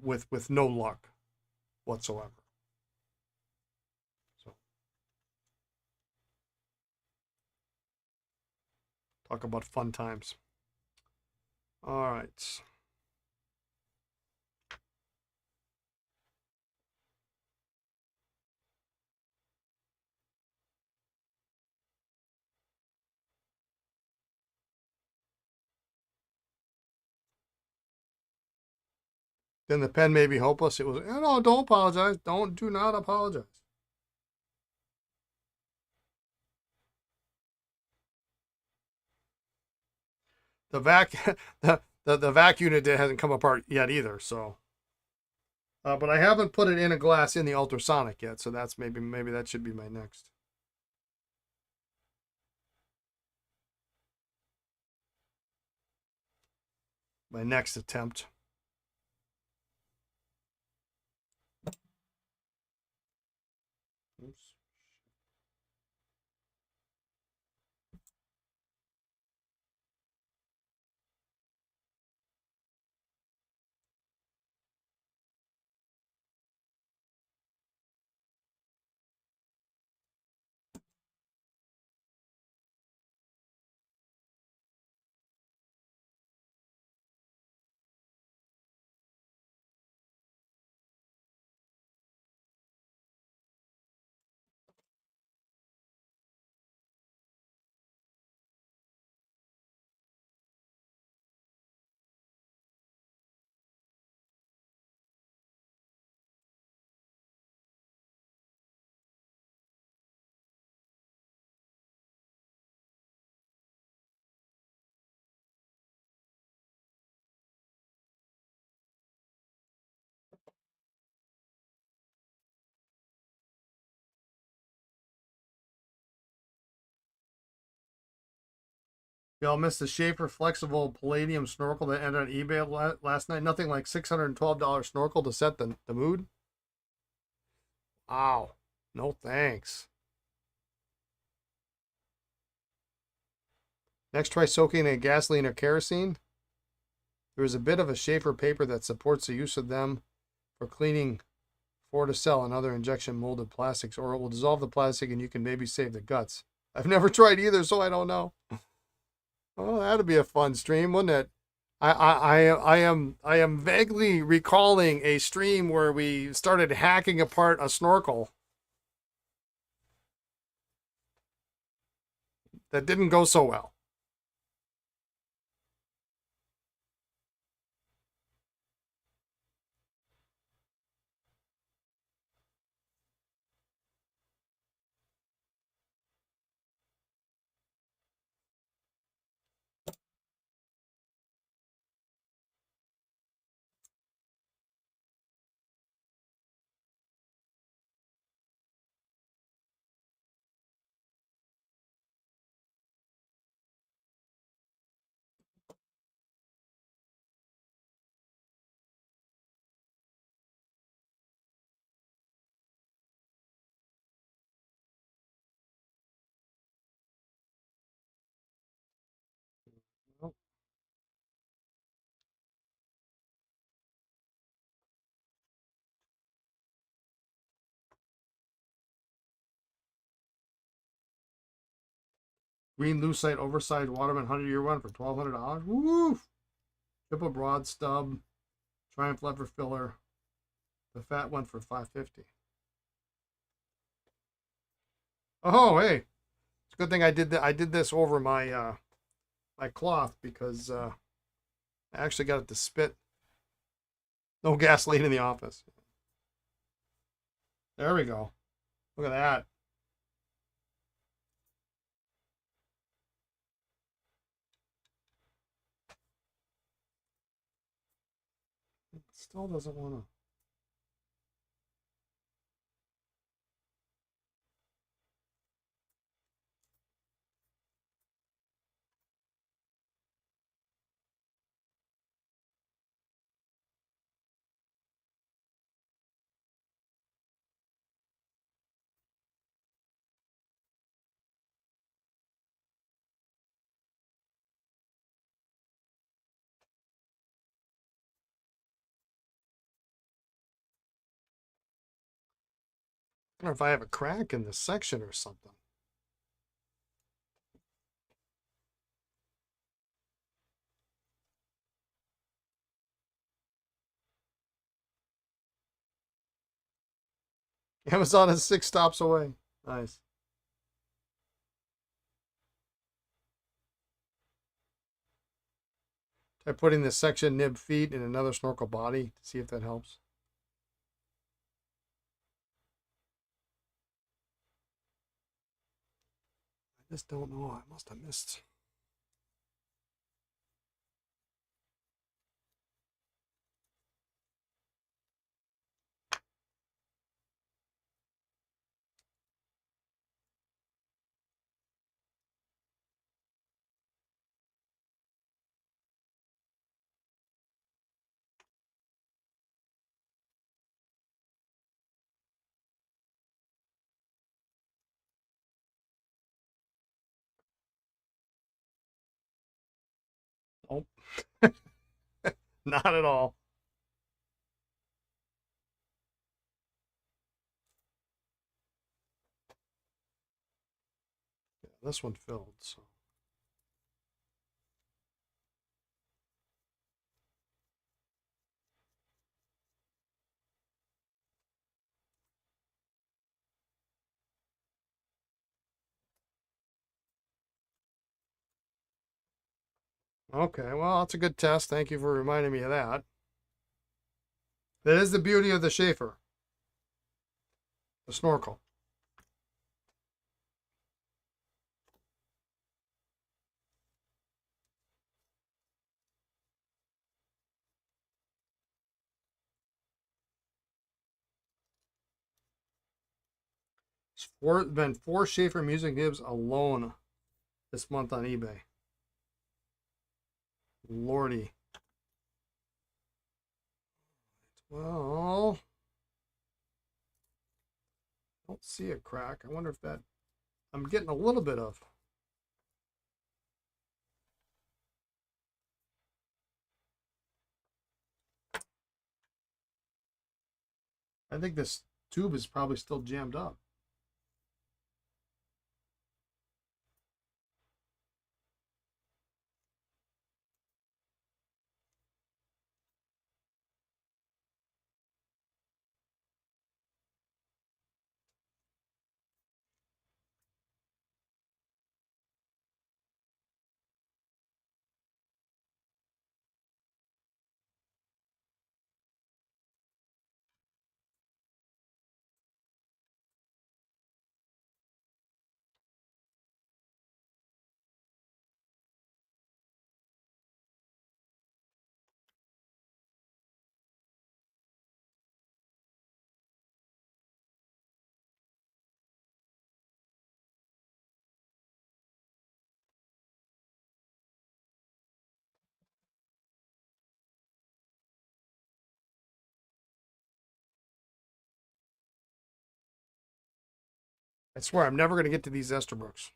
with no luck whatsoever. So, talk about fun times. All right. Then the pen may be hopeless. It was, no, don't apologize. Do not apologize. The vac, the vac unit hasn't come apart yet either. So, but I haven't put it in a glass in the ultrasonic yet. So that's maybe that should be my next attempt. Oops. Y'all missed the Schaefer Flexible Palladium Snorkel that ended on eBay last night. Nothing like $612 snorkel to set the mood. Wow. No thanks. Next, try soaking in gasoline or kerosene. There is a bit of a Schaefer paper that supports the use of them for cleaning Forticell and other injection molded plastics, or it will dissolve the plastic and you can maybe save the guts. I've never tried either, so I don't know. Oh, that'd be a fun stream, wouldn't it? I am vaguely recalling a stream where we started hacking apart a snorkel that didn't go so well. Green lucite oversized Waterman 100-year one for $1,200. Woo! Triple broad stub, Triumph lever filler. The fat one for $550. Oh, hey, it's a good thing I did that. I did this over my my cloth because I actually got it to spit. No gasoline in the office. There we go. Look at that. It still doesn't want to. I wonder if I have a crack in this section or something. Amazon is 6 stops away. Nice. Try putting this section nib feet in another snorkel body to see if that helps. I just don't know. I must have missed. Oh, not at all. Yeah, this one filled, so. Okay, well, that's a good test. Thank you for reminding me of that. That is the beauty of the Schaefer, the snorkel. It's been 4 Schaefer music nibs alone this month on eBay. Lordy. Well, I don't see a crack. I wonder if that, I'm getting a little bit of. I think this tube is probably still jammed up. I swear I'm never going to get to these Esterbrook's.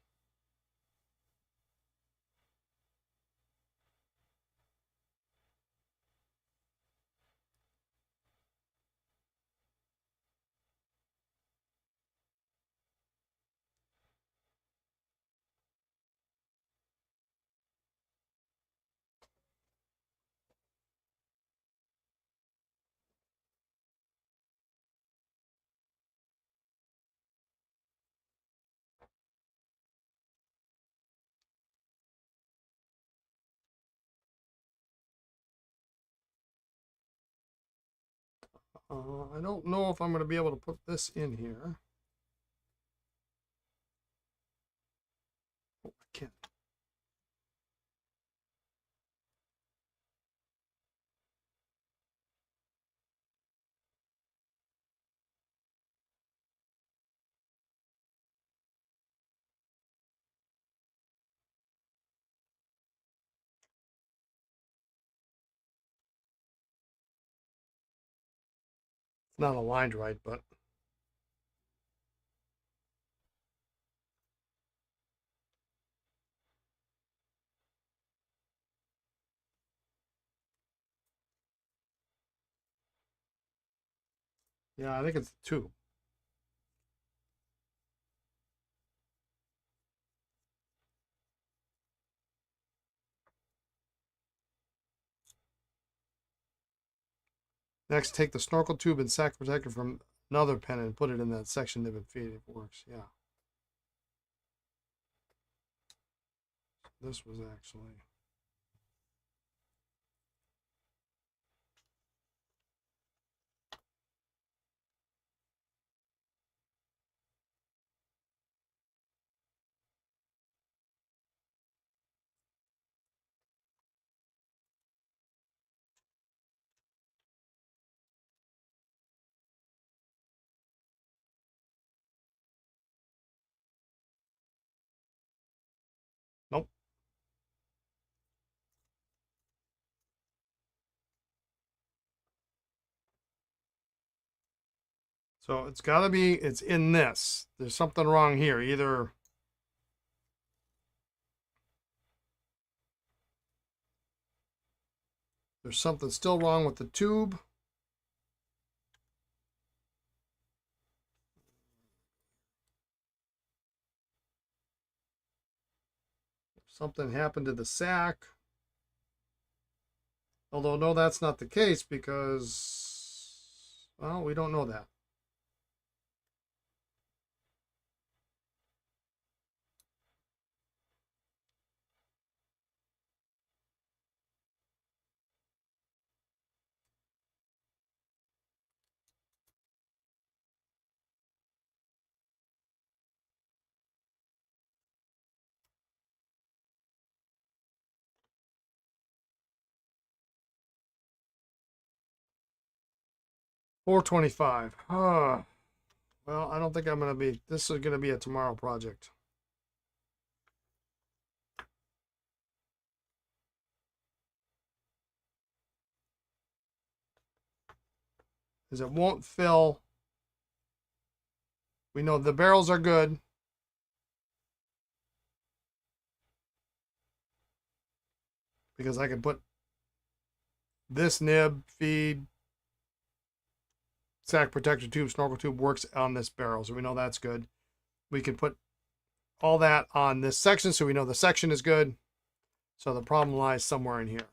I don't know if I'm going to be able to put this in here. Oh, I can't. It's not aligned right, but yeah, I think it's two. Next, take the snorkel tube and sack protector from another pen and put it in that section they've been feeding. It works, yeah. This was actually. Nope. So it's got to be, it's in this. There's something wrong here. Either there's something still wrong with the tube. Something happened to the sack. Although, no, that's not the case because, well, we don't know that. $425. Well, I don't think I'm going to be, this is going to be a tomorrow project. is it won't fill. We know the barrels are good. Because I can put this nib, feed, sack protector tube, snorkel tube works on this barrel. So we know that's good. We can put all that on this section. So we know the section is good. So the problem lies somewhere in here.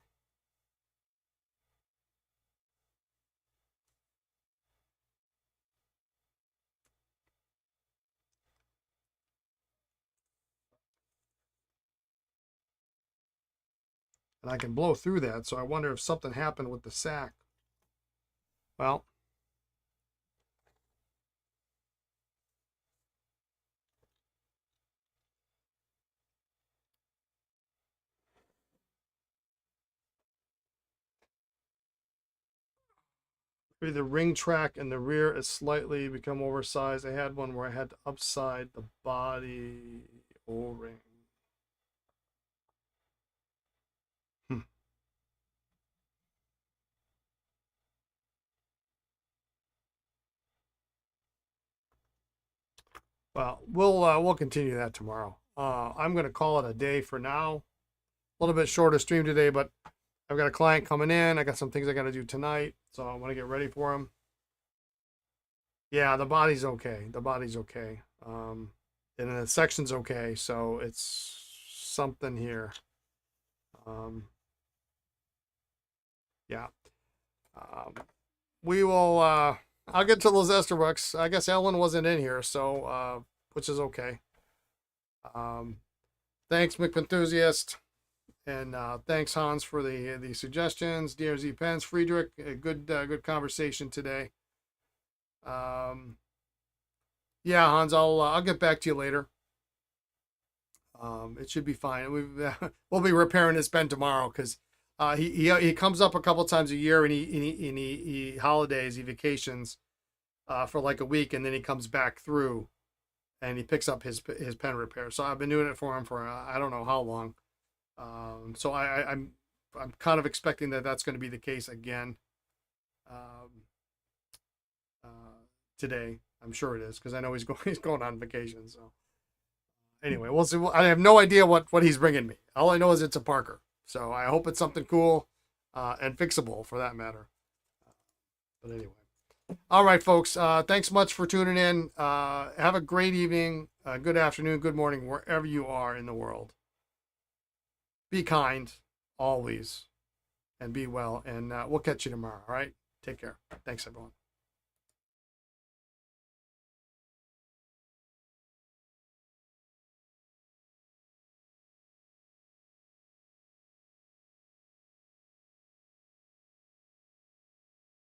And I can blow through that. So I wonder if something happened with the sack. Well, maybe the ring track in the rear is slightly become oversized. I had one where I had to upside the body O-ring. Well, we'll continue that tomorrow. I'm going to call it a day for now. A little bit shorter stream today, but I've got a client coming in. I got some things I got to do tonight, so I want to get ready for him. Yeah, the body's okay. The body's okay. And the section's okay, so it's something here. Yeah. We will, I'll get to those Esterbrook's. I guess Ellen wasn't in here, so, which is okay. Thanks, McEnthusiast. And thanks, Hans, for the suggestions. DRZ Pence, Friedrich, a good conversation today. Yeah, Hans, I'll get back to you later. It should be fine. We'll be repairing his pen tomorrow because he comes up a couple times a year and he holidays, he vacations for like a week, and then he comes back through and he picks up his pen repair. So I've been doing it for him for I don't know how long. So I'm kind of expecting that that's going to be the case again today. I'm sure it is because I know he's going on vacation. So anyway, we'll see. I have no idea what he's bringing me. All I know is it's a Parker. So I hope it's something cool and fixable for that matter. But anyway. All right, folks. Thanks much for tuning in. Have a great evening, good afternoon, good morning, wherever you are in the world. Be kind, always, and be well. And we'll catch you tomorrow. All right? Take care. Thanks, everyone.